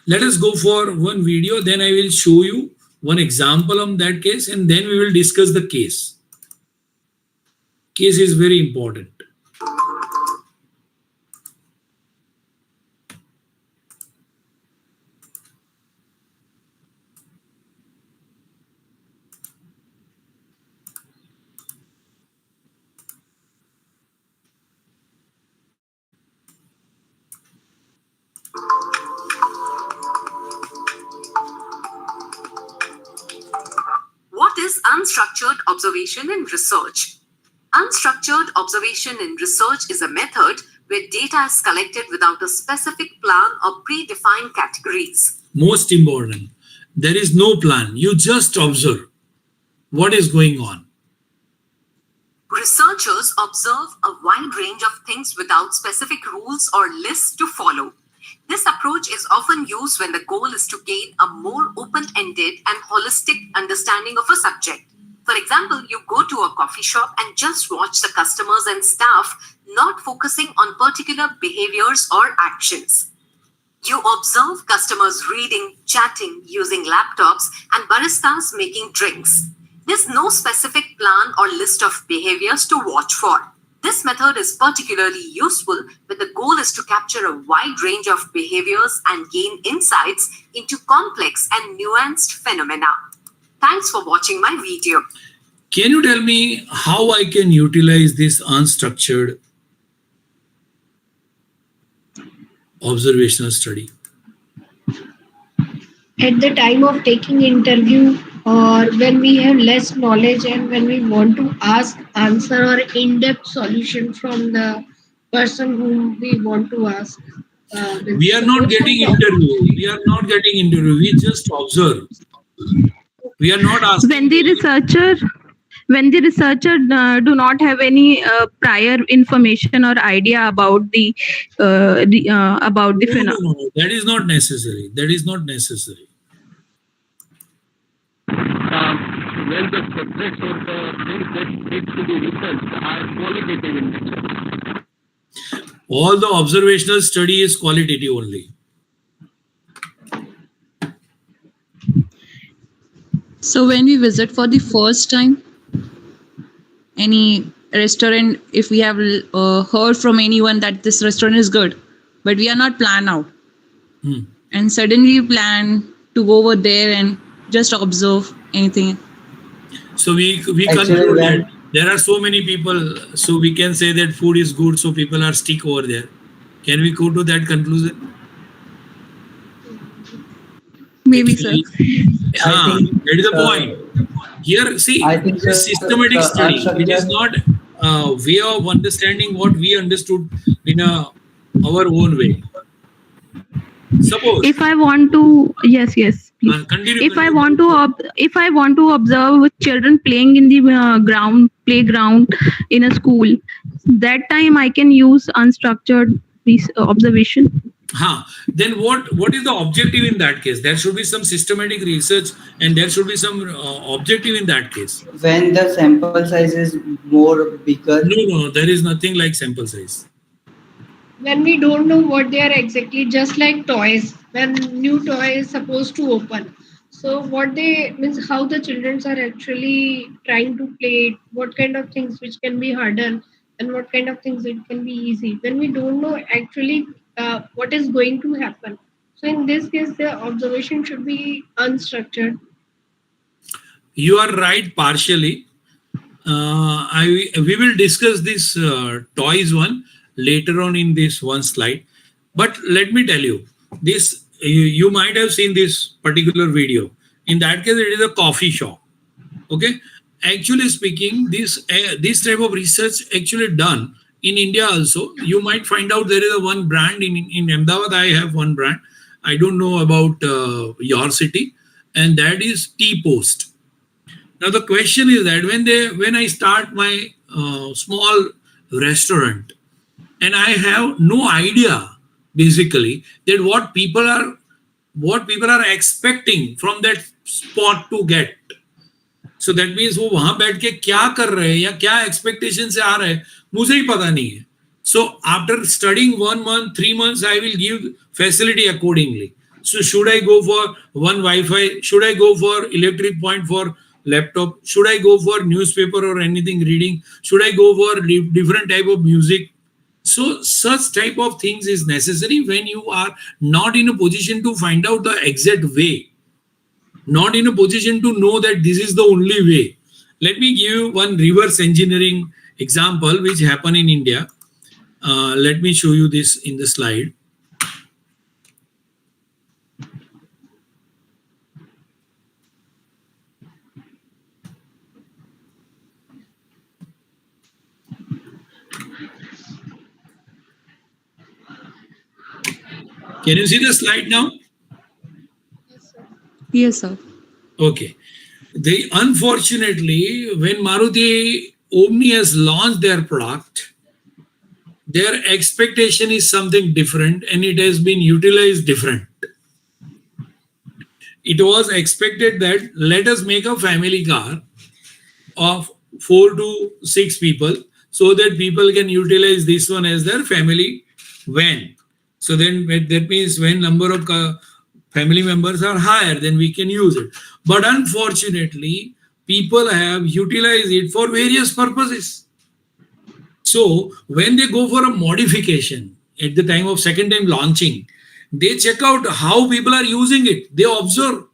Let us go for one video, then I will show you one example of that case and then we will discuss the case. Case is very important. What is unstructured observation in research? Unstructured observation in research is a method where data is collected without a specific plan or predefined categories. Most important, there is no plan. You just observe what is going on. Researchers observe a wide range of things without specific rules or lists to follow. This approach is often used when the goal is to gain a more open-ended and holistic understanding of a subject. For example, you go to a coffee shop and just watch the customers and staff, not focusing on particular behaviors or actions. You observe customers reading, chatting, using laptops, and baristas making drinks. There's no specific plan or list of behaviors to watch for. This method is particularly useful when the goal is to capture a wide range of behaviors and gain insights into complex and nuanced phenomena. Thanks for watching my video. Can you tell me how I can utilize this unstructured observational study? At the time of taking interview or when we have less knowledge and when we want to ask answer or in-depth solution from the person whom we want to ask. We are not getting interview. We just observe. We are not asking. When the researcher do not have any prior information or idea about the phenomenon. No, that is not necessary. When the subjects or the things that need to be researched are qualitative in nature. All the observational study is qualitative only. So when we visit for the first time any restaurant, if we have heard from anyone that this restaurant is good, but we are not planned out, and suddenly you plan to go over there and just observe anything. So we Actually, conclude that when there are so many people, so we can say that food is good, so people are stick over there. Can we go to that conclusion? Maybe, sir. Actually, I think that is the uh, point. Here, see, I think this systematic the study, it is unstructured. not a way of understanding what we understood in our own way. Suppose, If I want to, yes, yes, please. continue, If I continue. want to, if I want to observe children playing in the playground in a school, that time I can use unstructured observation. Then what is the objective in that case? There should be some systematic research and there should be some objective in that case. When the sample size is more bigger. No, there is nothing like sample size. When we don't know what they are exactly, just like toys, when new toy is supposed to open, so what they means how the children are actually trying to play it, what kind of things which can be harder and what kind of things it can be easy, when we don't know actually what is going to happen. So in this case the observation should be unstructured. You are right partially. We will discuss this toys one later on in this one slide. But let me tell you, this you might have seen this particular video. In that case, it is a coffee shop. Okay, actually speaking, this type of research actually done in India also. You might find out there is a one brand in Ahmedabad. I have one brand. I don't know about your city, and that is Tea Post. Now the question is that when I start my small restaurant and I have no idea basically that what people are expecting from that spot to get. So that means वो वहां बैठ के क्या कर रहे हैं या क्या expectation से आ रहे हैं मुझे ही पता नहीं है. So after studying 1 month, 3 months, I will give facility accordingly. So should I go for one Wi-Fi? Should I go for electric point for laptop? Should I go for newspaper or anything reading? Should I go for different type of music? So such type of things is necessary when you are not in a position to find out the exact way, not in a position to know that this is the only way. Let me give you one reverse engineering example which happened in India. Let me show you this in the slide. Can you see the slide now? Yes, sir. Okay. Unfortunately, when Maruti Omni has launched their product, their expectation is something different and it has been utilized different. It was expected that let us make a family car of 4 to 6 people so that people can utilize this one as their family van. So then that means when number of family members are higher, then we can use it. But unfortunately, people have utilized it for various purposes. So when they go for a modification at the time of second time launching, they check out how people are using it. They observe.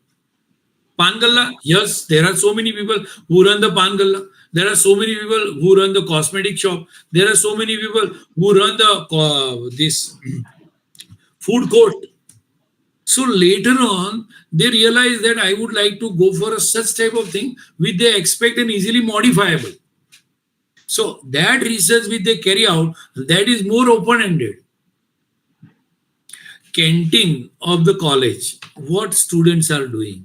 Pangalla, yes, there are so many people who run the Pangalla. There are so many people who run the cosmetic shop. There are so many people who run the this food court. So later on, they realize that I would like to go for a such type of thing which they expect and easily modifiable. So that research which they carry out, that is more open-ended. Canteen of the college, what students are doing,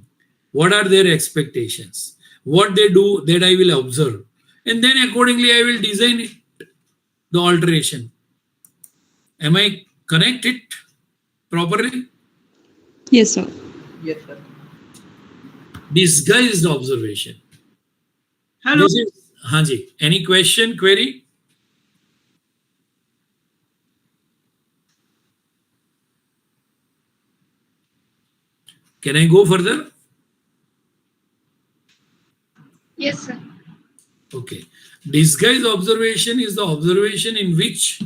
what are their expectations, what they do that I will observe. And then accordingly, I will design it, the alteration. Am I connect it properly? Yes, sir. Yes, sir. Disguised observation. Hello. This is, Hanji, any question, query? Can I go further? Yes, sir. Okay. Disguised observation is the observation in which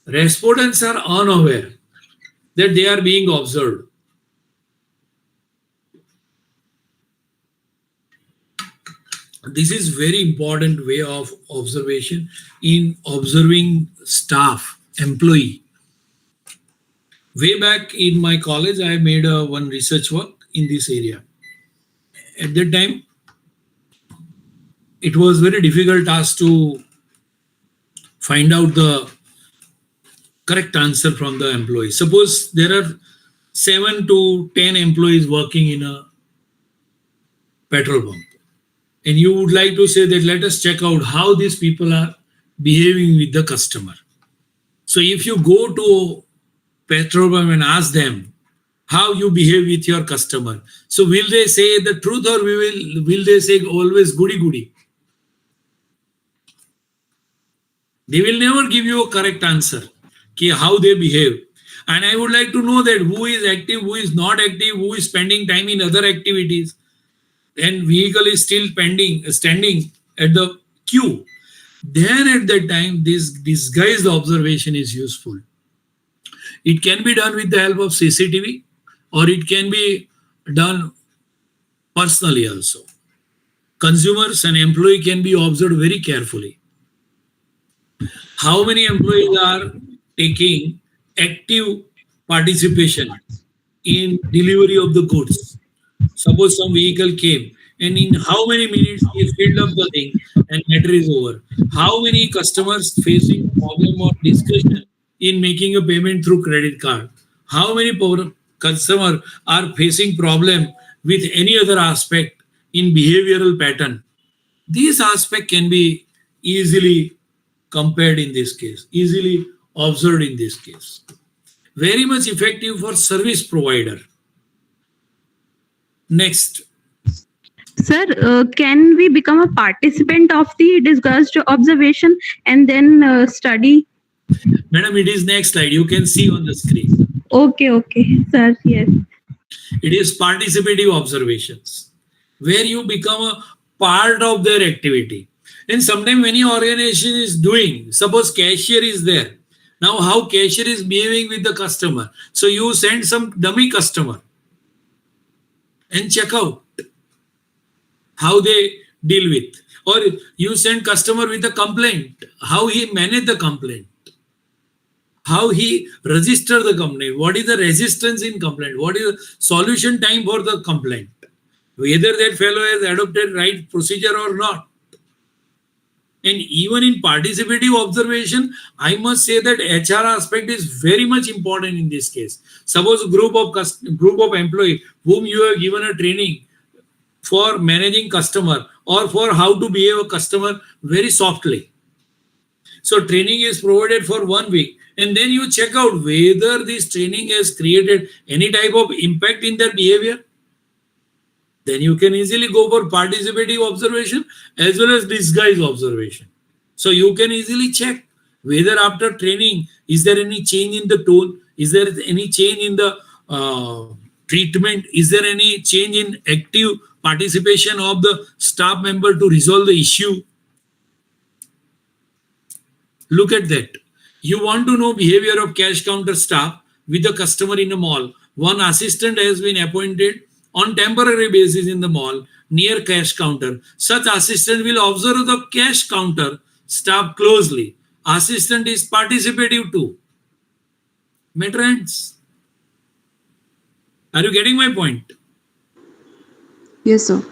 respondents are unaware that they are being observed. This is very important way of observation in observing staff, employee. Way back in my college, I made one research work in this area. At that time, it was very difficult task to find out the correct answer from the employee. Suppose there are 7 to 10 employees working in a petrol pump, and you would like to say that let us check out how these people are behaving with the customer. So if you go to petrol pump and ask them how you behave with your customer, so will they say the truth, or will they say always goody goody? They will never give you a correct answer how they behave. And I would like to know that who is active, who is not active, who is spending time in other activities, and vehicle is still standing at the queue. Then at that time, this disguised observation is useful. It can be done with the help of CCTV, or it can be done personally also. Consumers and employee can be observed very carefully. How many employees are taking active participation in delivery of the goods? Suppose some vehicle came, and in how many minutes he filled up the thing and matter is over. How many customers facing problem or discussion in making a payment through credit card? How many customers are facing problem with any other aspect in behavioral pattern? These aspect can be easily compared in this case, easily observed in this case. Very much effective for service provider. Next. Sir, can we become a participant of the discussed observation and then study? Madam, it is next slide. You can see on the screen. Okay, sir. Yes. It is participative observations, where you become a part of their activity. And sometimes when your organization is doing, suppose cashier is there. Now how cashier is behaving with the customer. So you send some dummy customer and check out how they deal with. Or you send customer with a complaint, how he manage the complaint, how he register the complaint, what is the resistance in complaint, what is the solution time for the complaint, whether that fellow has adopted right procedure or not. And even in participative observation, I must say that HR aspect is very much important in this case. Suppose a group of employees whom you have given a training for managing customer or for how to behave a customer very softly. So training is provided for 1 week, and then you check out whether this training has created any type of impact in their behavior. Then you can easily go for participative observation as well as disguised observation. So you can easily check whether after training, is there any change in the tone? Is there any change in the treatment? Is there any change in active participation of the staff member to resolve the issue? Look at that. You want to know behavior of cash counter staff with the customer in a mall. One assistant has been appointed on temporary basis in the mall near cash counter. Such assistant will observe the cash counter staff closely. Assistant is participative too. Matter ends. Are you getting my point? Yes, sir.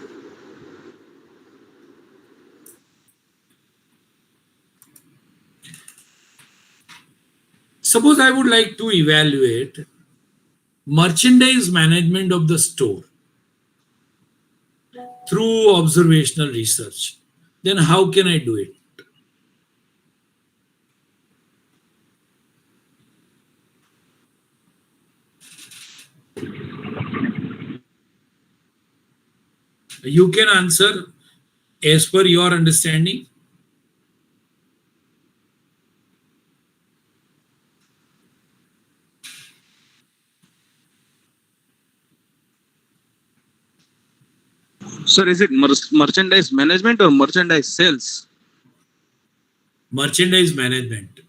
Suppose I would like to evaluate merchandise management of the store through observational research. Then how can I do it? You can answer as per your understanding. Sir, is it merchandise management or merchandise sales? Merchandise management.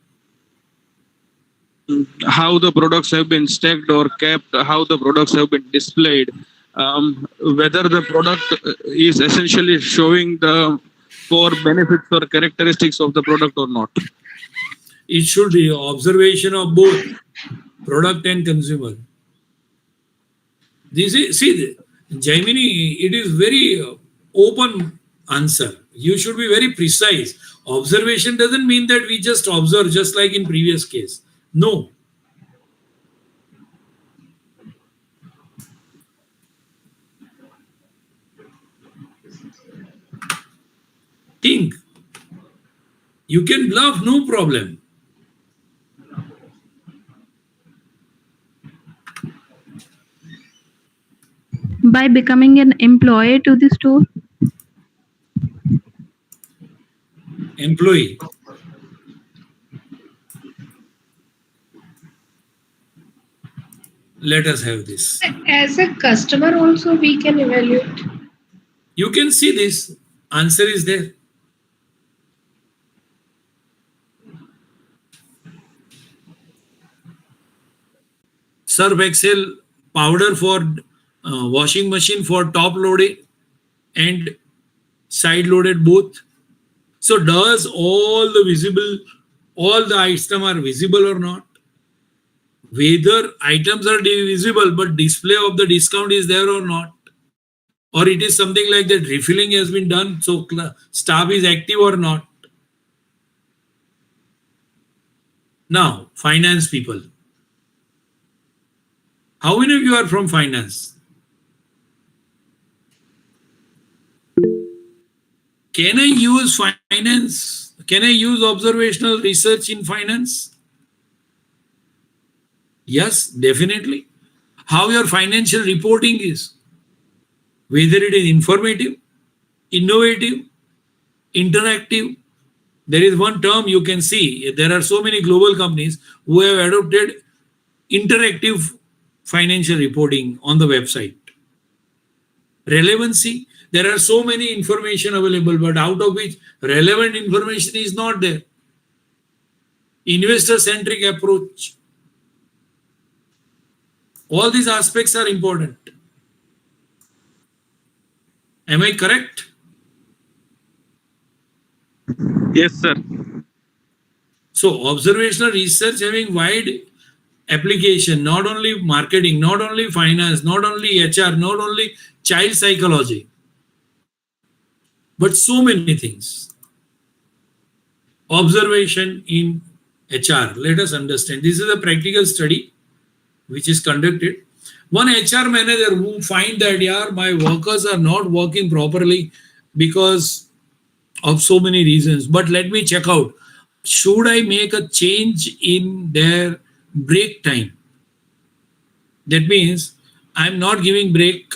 How the products have been stacked or kept, how the products have been displayed, whether the product is essentially showing the core benefits or characteristics of the product or not. It should be observation of both product and consumer. This is, see, Jaimini, it is very open answer. You should be very precise. Observation doesn't mean that we just observe, just like in previous case. No. Think. You can bluff, no problem. By becoming an employee to the store. Employee. Let us have this. As a customer also we can evaluate. You can see this. Answer is there. Surf Excel powder for washing machine for top loaded and side loaded both. So does all the items are visible or not? Whether items are visible but display of the discount is there or not? Or it is something like that refilling has been done, so staff is active or not? Now, finance people. How many of you are from finance? Can I use finance? Can I use observational research in finance? Yes, definitely. How your financial reporting is. Whether it is informative, innovative, interactive. There is one term you can see. There are so many global companies who have adopted interactive financial reporting on the website. Relevancy. There are so many information available, but out of which relevant information is not there. Investor-centric approach. All these aspects are important. Am I correct? Yes, sir. So observational research having wide application, not only marketing, not only finance, not only HR, not only child psychology, but so many things. Observation in HR. Let us understand. This is a practical study which is conducted. One HR manager who find that, yeah, my workers are not working properly because of so many reasons. But let me check out. Should I make a change in their break time? That means I'm not giving break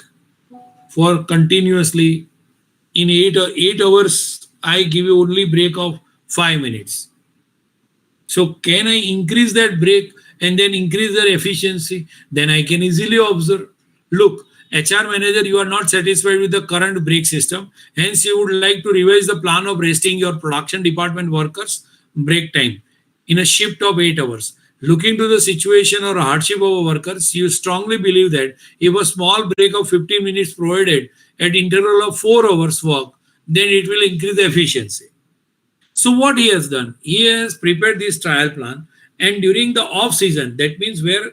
for continuously. In 8 hours, I give you only break of 5 minutes. So can I increase that break and then increase their efficiency? Then I can easily observe. Look, HR manager, you are not satisfied with the current break system. Hence, you would like to revise the plan of resting your production department workers break time in a shift of 8 hours. Looking to the situation or hardship of workers, you strongly believe that if a small break of 15 minutes provided at interval of 4 hours work, then it will increase the efficiency. So what he has done, he has prepared this trial plan, and during the off season, that means where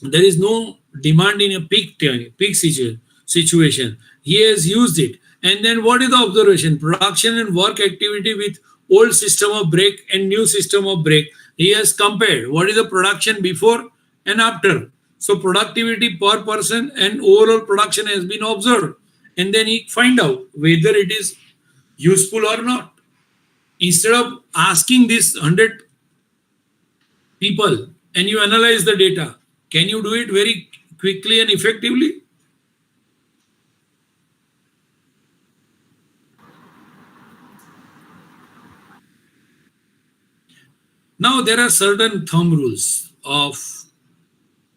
there is no demand in a peak situation, he has used it. And then what is the observation? Production and work activity with old system of break and new system of break. He has compared what is the production before and after. So productivity per person and overall production has been observed. And then he find out whether it is useful or not. Instead of asking this 100 people and you analyze the data, can you do it very quickly and effectively? Now there are certain thumb rules of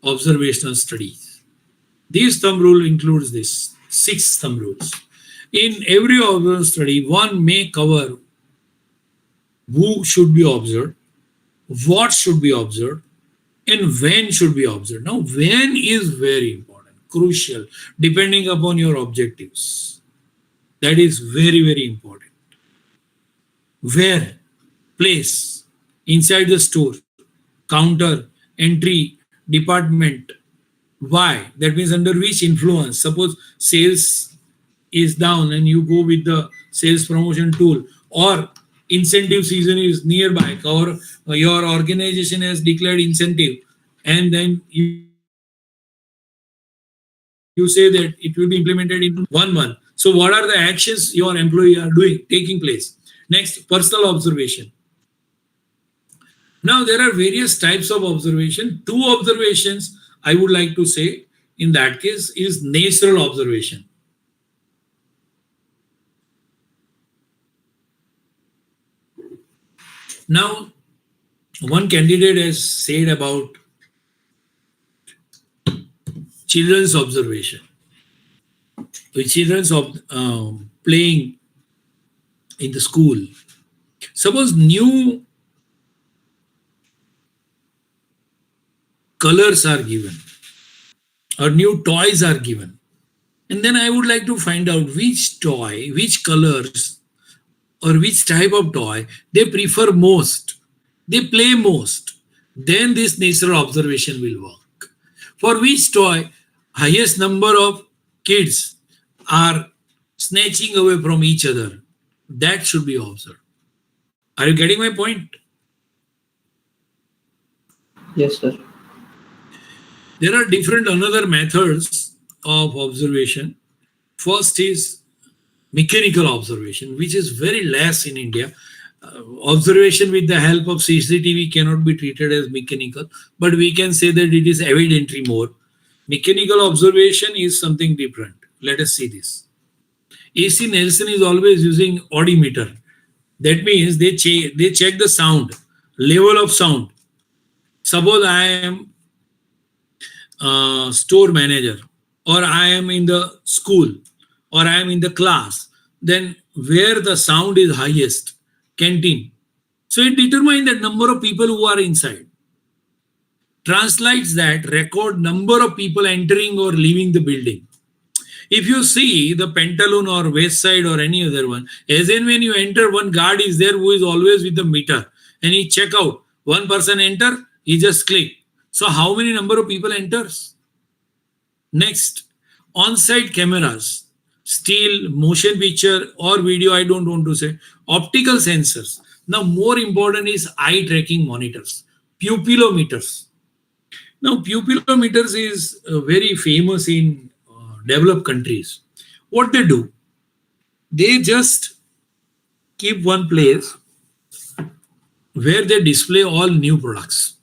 observational studies. These thumb rule includes this 6 thumb rules. In every observational study, one may cover who should be observed, what should be observed, and when should be observed. Now, when is very important. crucial depending upon your objectives. That is very, very important. Where, place, inside the store, counter, entry, department. Why? That means under which influence. Suppose sales is down and you go with the sales promotion tool, or incentive season is nearby, or your organization has declared incentive, and then you say that it will be implemented in 1 month. So what are the actions your employee are doing, taking place? Next, personal observation. Now, there are various types of observation. Two observations I would like to say in that case is natural observation. Now, one candidate has said about children's observation. With children's playing in the school. Suppose new colors are given or new toys are given. And then I would like to find out which toy, which colors, or which type of toy they prefer most, they play most. Then this natural observation will work. For which toy, highest number of kids are snatching away from each other, that should be observed. Are you getting my point? Yes, sir. There are different another methods of observation. First is mechanical observation, which is very less in India. Observation with the help of CCTV cannot be treated as mechanical, but we can say that it is evidently more. Mechanical observation is something different. Let us see this. AC Nelson is always using odometer. That means they check the sound, level of sound. Suppose I am a store manager, or I am in the school, or I am in the class, then where the sound is highest, canteen. So it determines the number of people who are inside. Translates that record number of people entering or leaving the building. If you see the Pantaloon or West Side or any other one, as in when you enter, one guard is there who is always with the meter, and he check out. One person enter, he just click. So how many number of people enters? Next, on-site cameras, still, motion picture or video, I don't want to say, optical sensors. Now more important is eye tracking monitors, pupillometers. Now pupillometers is very famous in developed countries. What they do? They just keep one place where they display all new products.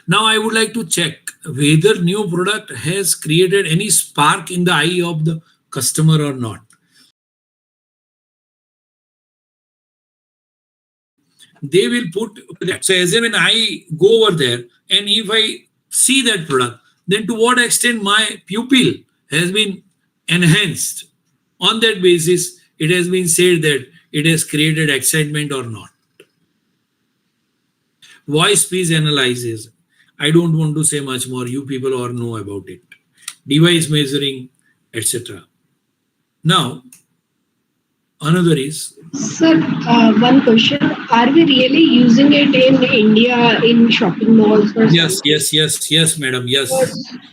Now I would like to check whether new product has created any spark in the eye of the customer or not. They will put that. So as when I go over there and if I see that product, then to what extent my pupil has been enhanced. On that basis, it has been said that it has created excitement or not. Voice speech analysis. I don't want to say much more. You people all know about it. Device measuring, etc. Now, another is... Sir, one question. Are we really using it in India in shopping malls? Or Yes, madam. Yes.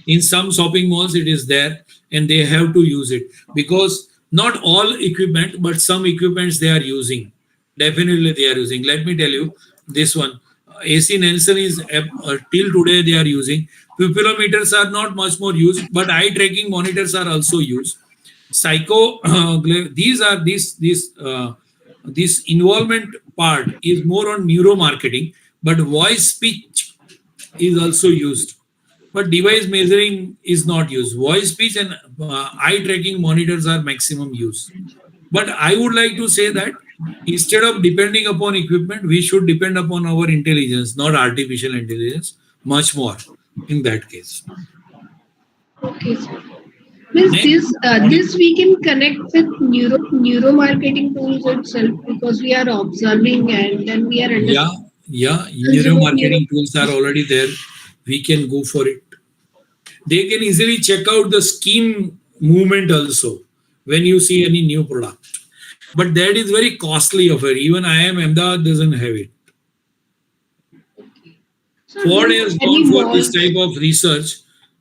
In some shopping malls, it is there and they have to use it because not all equipment, but some equipments they are using. Definitely they are using. Let me tell you this one. AC Nelson is till today they are using. Pupillometers are not much more used, but eye tracking monitors are also used. This involvement part is more on neuromarketing, but voice speech is also used. But device measuring is not used. Voice speech and eye tracking monitors are maximum use. But I would like to say that instead of depending upon equipment, we should depend upon our intelligence, not artificial intelligence, much more in that case. Okay, sir. This we can connect with neuromarketing tools itself because we are observing and then we are Yeah, neuromarketing tools are already there. We can go for it. they can easily check out the scheme movement also when you see any new product. But that is very costly affair. Even IIM Ahmedabad doesn't have it. So Ford do has any gone for this malls? type of research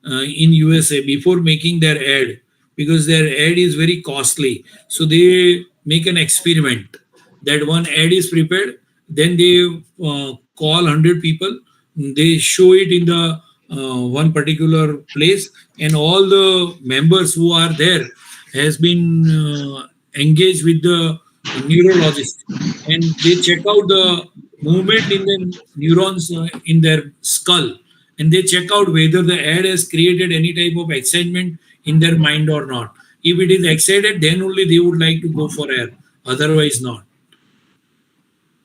in USA before making their ad, because their ad is very costly. So they make an experiment that one ad is prepared, then they call 100 people, they show it in the one particular place, and all the members who are there has been engaged with the neurologist, and they check out the movement in the neurons in their skull, and they check out whether the ad has created any type of excitement in their mind or not. If it is excited, then only they would like to go for air, otherwise not.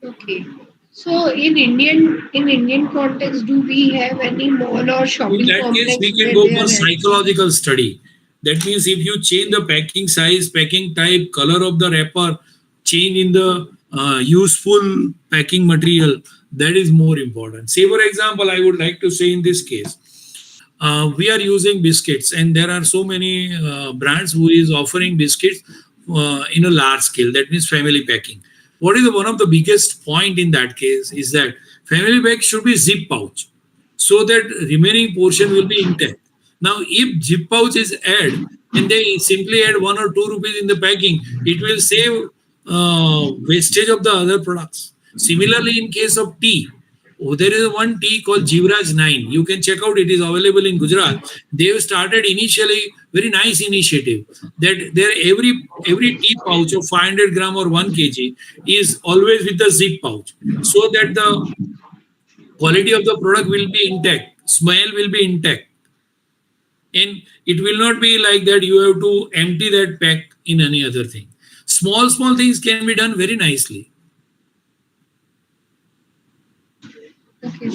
Okay. So in Indian context, do we have any mall or In shopping that case, complex we can where go they for are having? psychological study. That means if you change the packing size, packing type, color of the wrapper, change in the useful packing material, that is more important. Say, for example, I would like to say in this case, we are using biscuits, and there are so many brands who is offering biscuits in a large scale. That means family packing. What is one of the biggest point in that case is that family pack should be zip pouch, so that remaining portion will be intact. Now, if zip pouch is add and they simply add 1 or 2 rupees in the packing, it will save wastage of the other products. Similarly, in case of tea, oh, there is one tea called Jivraj 9. You can check out. It is available in Gujarat. They have started initially very nice initiative that there every tea pouch of 500 gram or 1 kg is always with the zip pouch, so that the quality of the product will be intact, smell will be intact, and it will not be like that you have to empty that pack in any other thing. Small things can be done very nicely. Okay.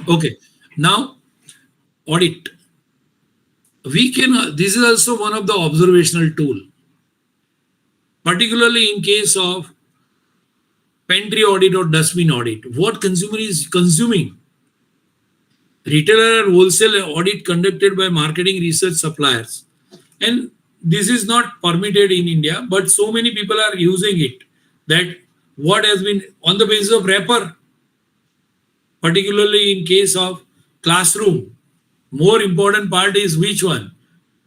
Okay, now audit. We can. This is also one of the observational tool, particularly in case of pantry audit or dustbin audit. What consumer is consuming? Retailer and wholesale audit conducted by marketing research suppliers, and this is not permitted in India, but so many people are using it. That what has been on the basis of wrapper, particularly in case of classroom. More important part is which one?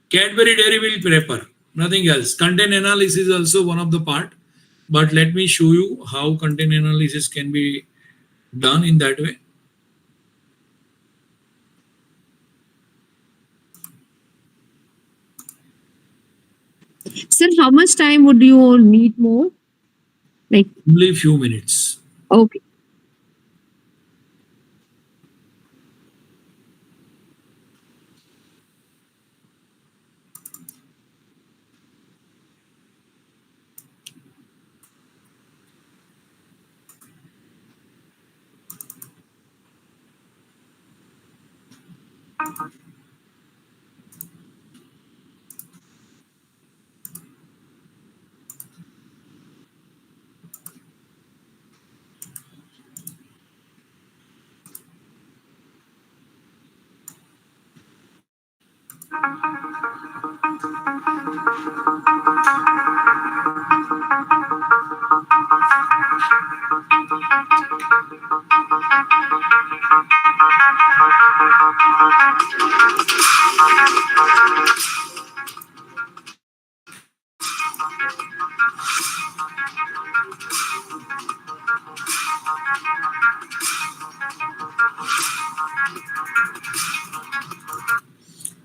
Cadbury Dairy Milk wrapper, nothing else. Content analysis is also one of the part, but let me show you how content analysis can be done in that way. Sir, how much time would you need more? Like Only few minutes. okay.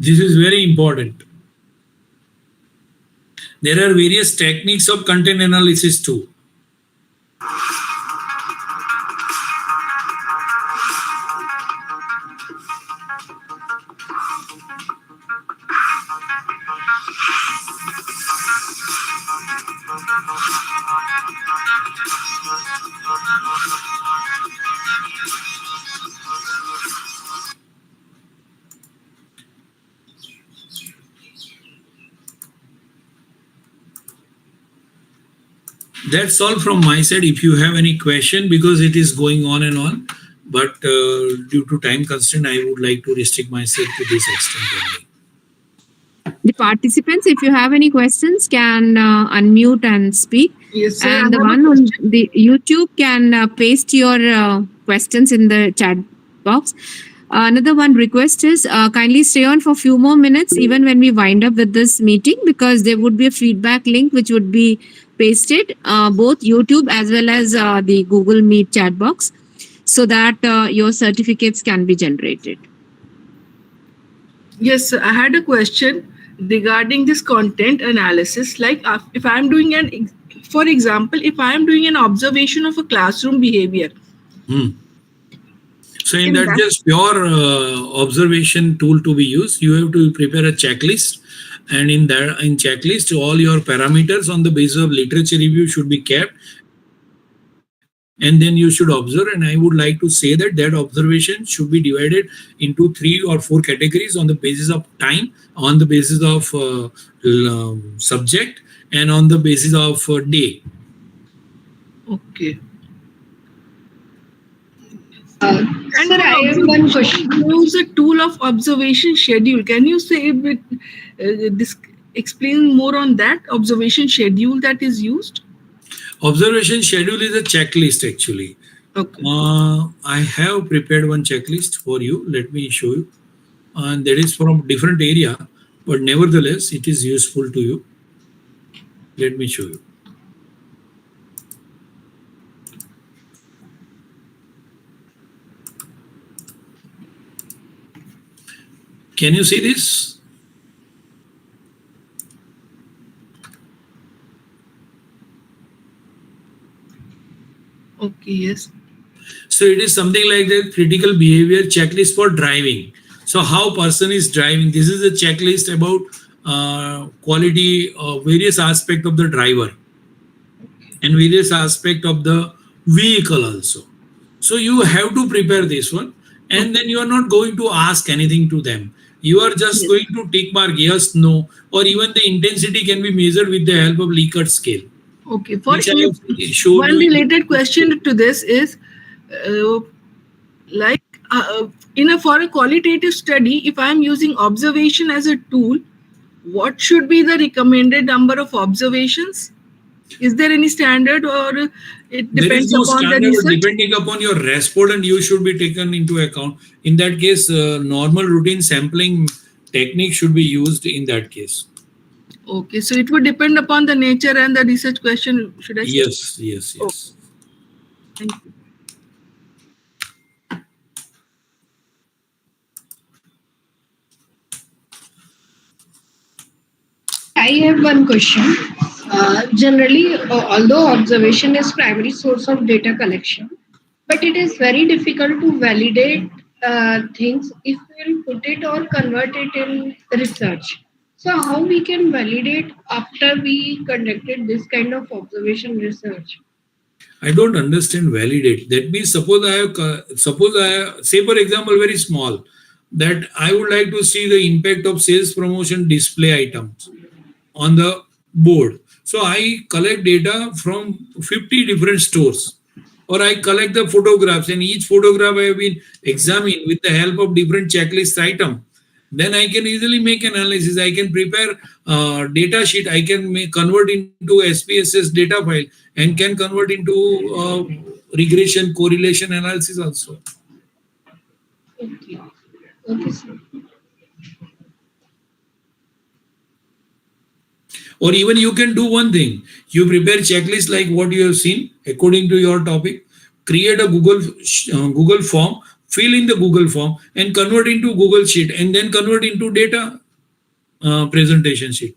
This is very important. There are various techniques of content analysis too. That's all from my side. If you have any question, because it is going on and on, But due to time constraint, I would like to restrict myself to this extent only. The participants, if you have any questions, can unmute and speak. Yes, sir. And the one on the YouTube can paste your questions in the chat box. Another one request is kindly stay on for a few more minutes, even when we wind up with this meeting, because there would be a feedback link which would be pasted both YouTube as well as the Google Meet chat box, so that your certificates can be generated. Yes, sir. I had a question regarding this content analysis. Like if I'm doing for example, if I'm doing an observation of a classroom behavior. So in that just pure observation tool to be used, you have to prepare a checklist, and in checklist all your parameters on the basis of literature review should be kept, and then you should observe. And I would like to say that observation should be divided into 3 or 4 categories on the basis of time, on the basis of subject, and on the basis of day. Okay. And sir, I have one question. Use a tool of observation schedule. Can you say a bit, explain more on that observation schedule that is used? Observation schedule is a checklist actually. Okay. I have prepared one checklist for you. Let me show you. And that is from different area, but nevertheless, it is useful to you. Let me show you. Can you see this? Okay, yes. So it is something like the critical behavior checklist for driving. So how person is driving. This is a checklist about quality of various aspects of the driver and various aspects of the vehicle also. So you have to prepare this one, and then you are not going to ask anything to them. You are just going to tick mark yes, no, or even the intensity can be measured with the help of Likert scale. Okay. For one related question to this is, for a qualitative study, if I am using observation as a tool, what should be the recommended number of observations? Is there any standard, or it depends upon the research? Depending upon your respondent, you should be taken into account. In that case, normal routine sampling technique should be used in that case. Okay, so it would depend upon the nature and the research question, should I say? Yes. Oh. Thank you. I have one question. Generally, although observation is primary source of data collection, but it is very difficult to validate things if we will put it or convert it in research. So how we can validate after we conducted this kind of observation research? I don't understand validate. That means suppose I have, say for example, very small, that I would like to see the impact of sales promotion display items on the board. So I collect data from 50 different stores, or I collect the photographs, and each photograph I have been examined with the help of different checklist item. Then I can easily make analysis. I can prepare data sheet. I can convert into SPSS data file and can convert into regression correlation analysis also. Okay. Okay, sir. Or even you can do one thing. You prepare checklist like what you have seen according to your topic. Create a Google form, fill in the Google form, and convert into Google Sheet, and then convert into data presentation sheet.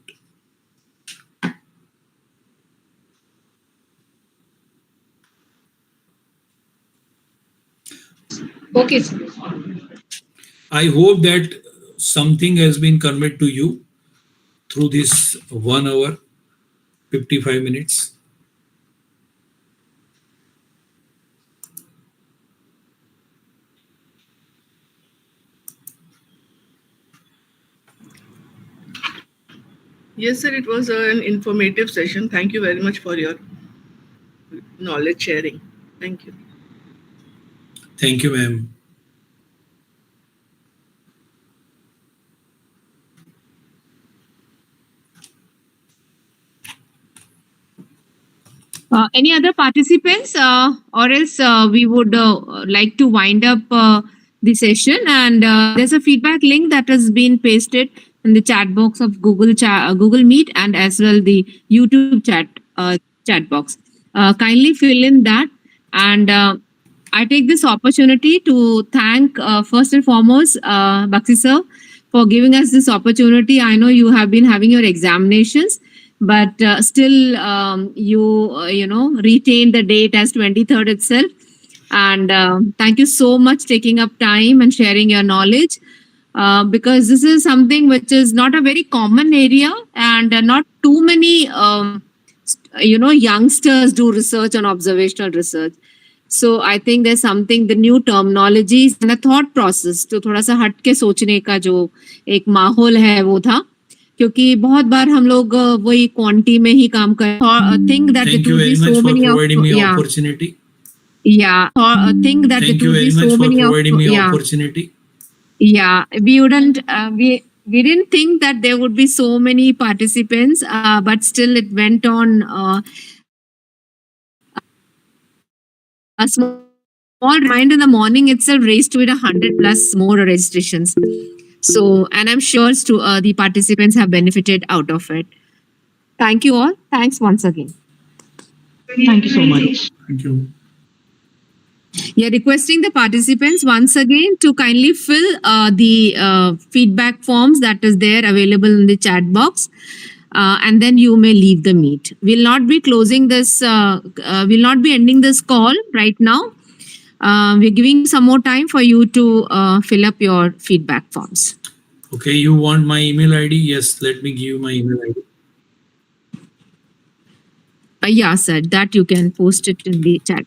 Okay, sir. I hope that something has been conveyed to you through this 1 hour, 55 minutes. Yes, sir, it was an informative session. Thank you very much for your knowledge sharing. Thank you. Thank you, ma'am. Any other participants, or else we would like to wind up the session. And there's a feedback link that has been pasted in the chat box of Google Meet, and as well the YouTube chat box. Kindly fill in that. And I take this opportunity to thank first and foremost Bakshi sir for giving us this opportunity. I know you have been having your examinations, but still retain the date as 23rd itself. And thank you so much taking up time and sharing your knowledge, because this is something which is not a very common area, and not too many youngsters do research on observational research. So I think there's something, the new terminologies and the thought process, तो थोड़ा सा हट के सोचने का जो एक माहौल है वो था, क्योंकि बहुत बार हम लोग वही क्वांटी में ही काम कर think that Thank it you would be very so much for many providing me yeah opportunity. think that Thank it you would be very so much for many providing me yeah opportunity. we wouldn't we didn't think that there would be so many participants, but still it went on. A small remind in the morning itself raised to it 100 plus more registrations. So, and I'm sure the participants have benefited out of it. Thank you all. Thanks once again. Thank you so much. Thank you. Yeah, requesting the participants once again to kindly fill the feedback forms that is there available in the chat box. And then you may leave the meet. We'll not be closing this, we'll not be ending this call right now. We're giving some more time for you to fill up your feedback forms. Okay, you want my email ID? Yes, let me give you my email ID. Yeah, sir, that you can post it in the chat.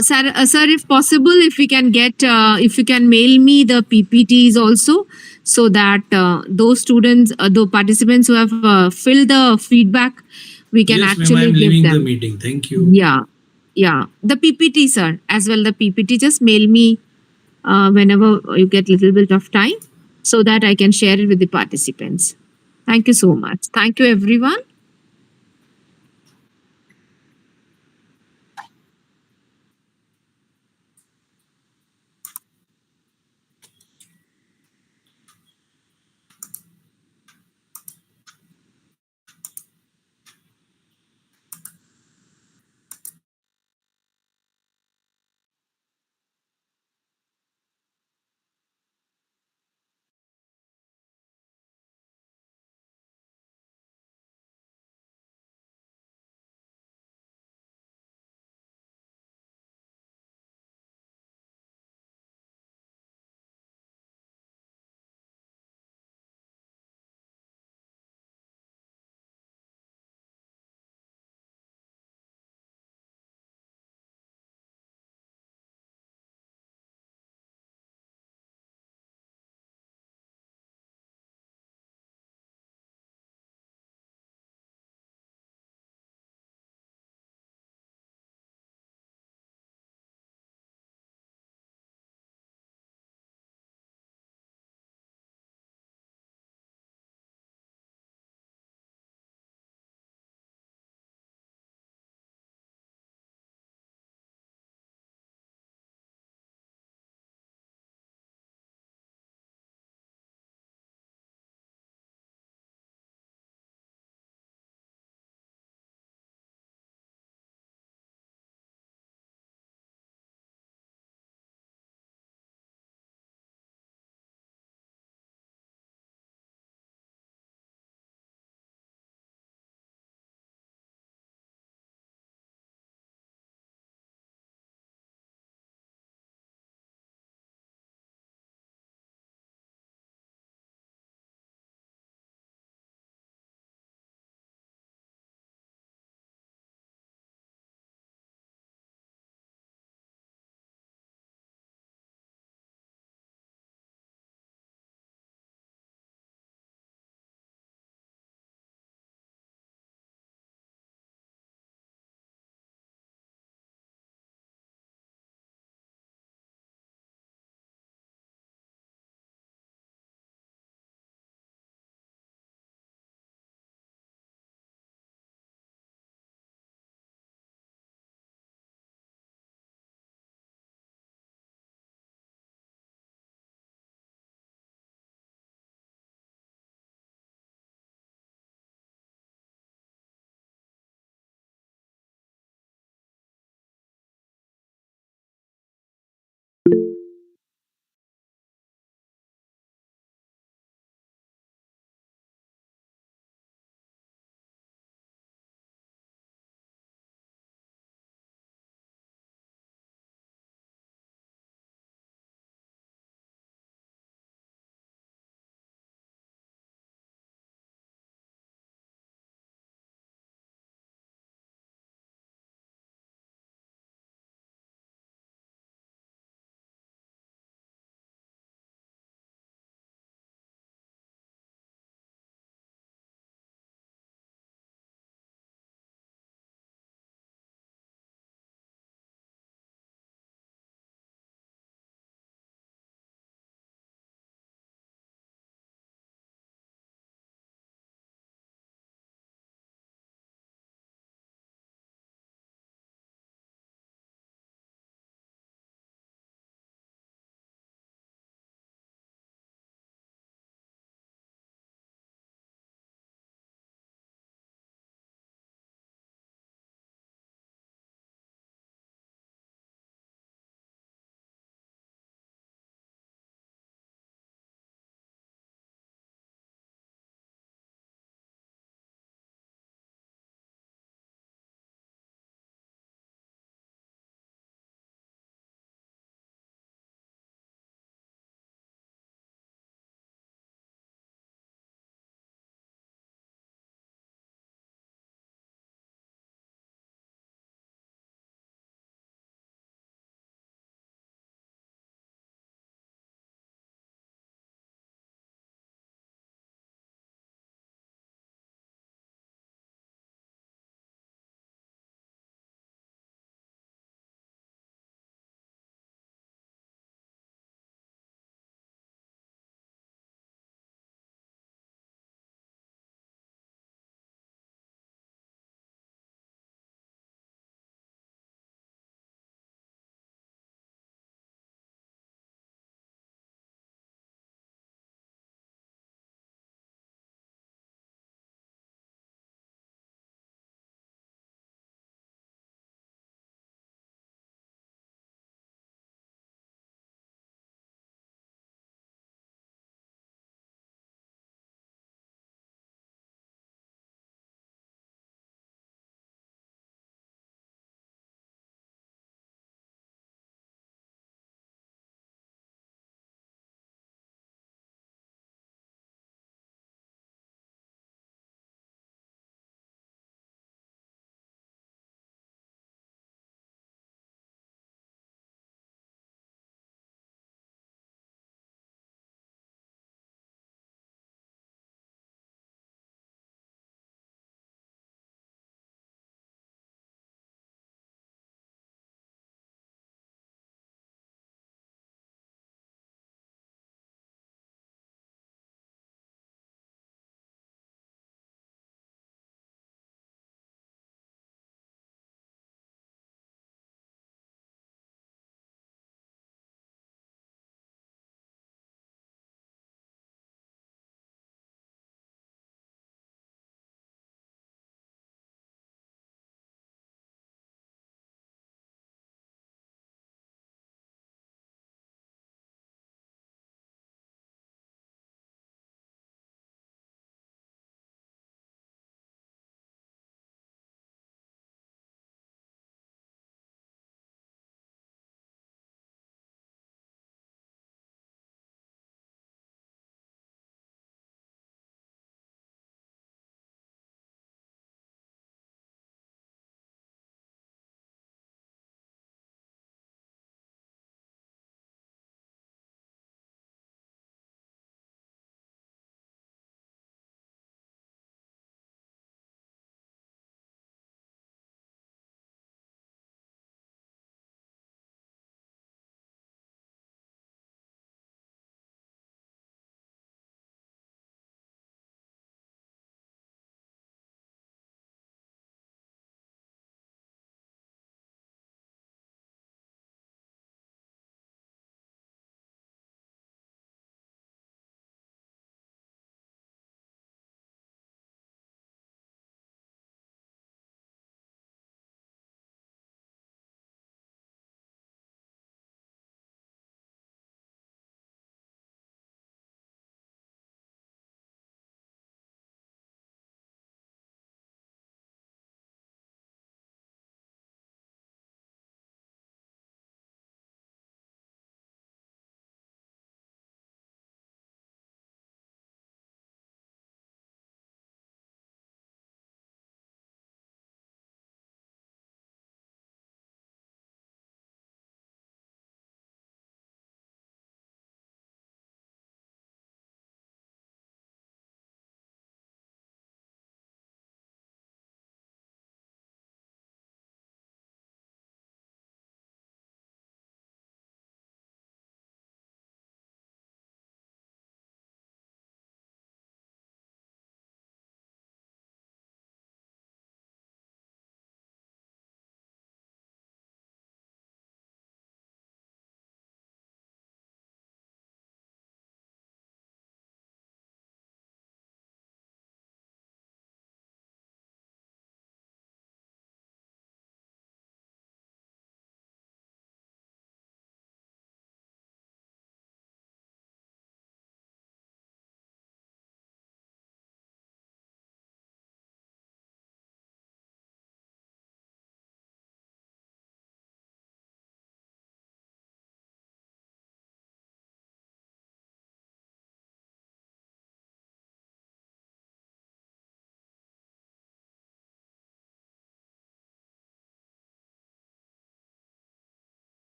Sir, if possible, if we can get, if you can mail me the PPTs also, so that those students, the participants who have filled the feedback, we can Yes, actually ma'am, I'm give leaving them. the meeting. Thank you. Yeah. The PPT, sir, as well the PPT, just mail me whenever you get little bit of time, so that I can share it with the participants. Thank you so much. Thank you, everyone.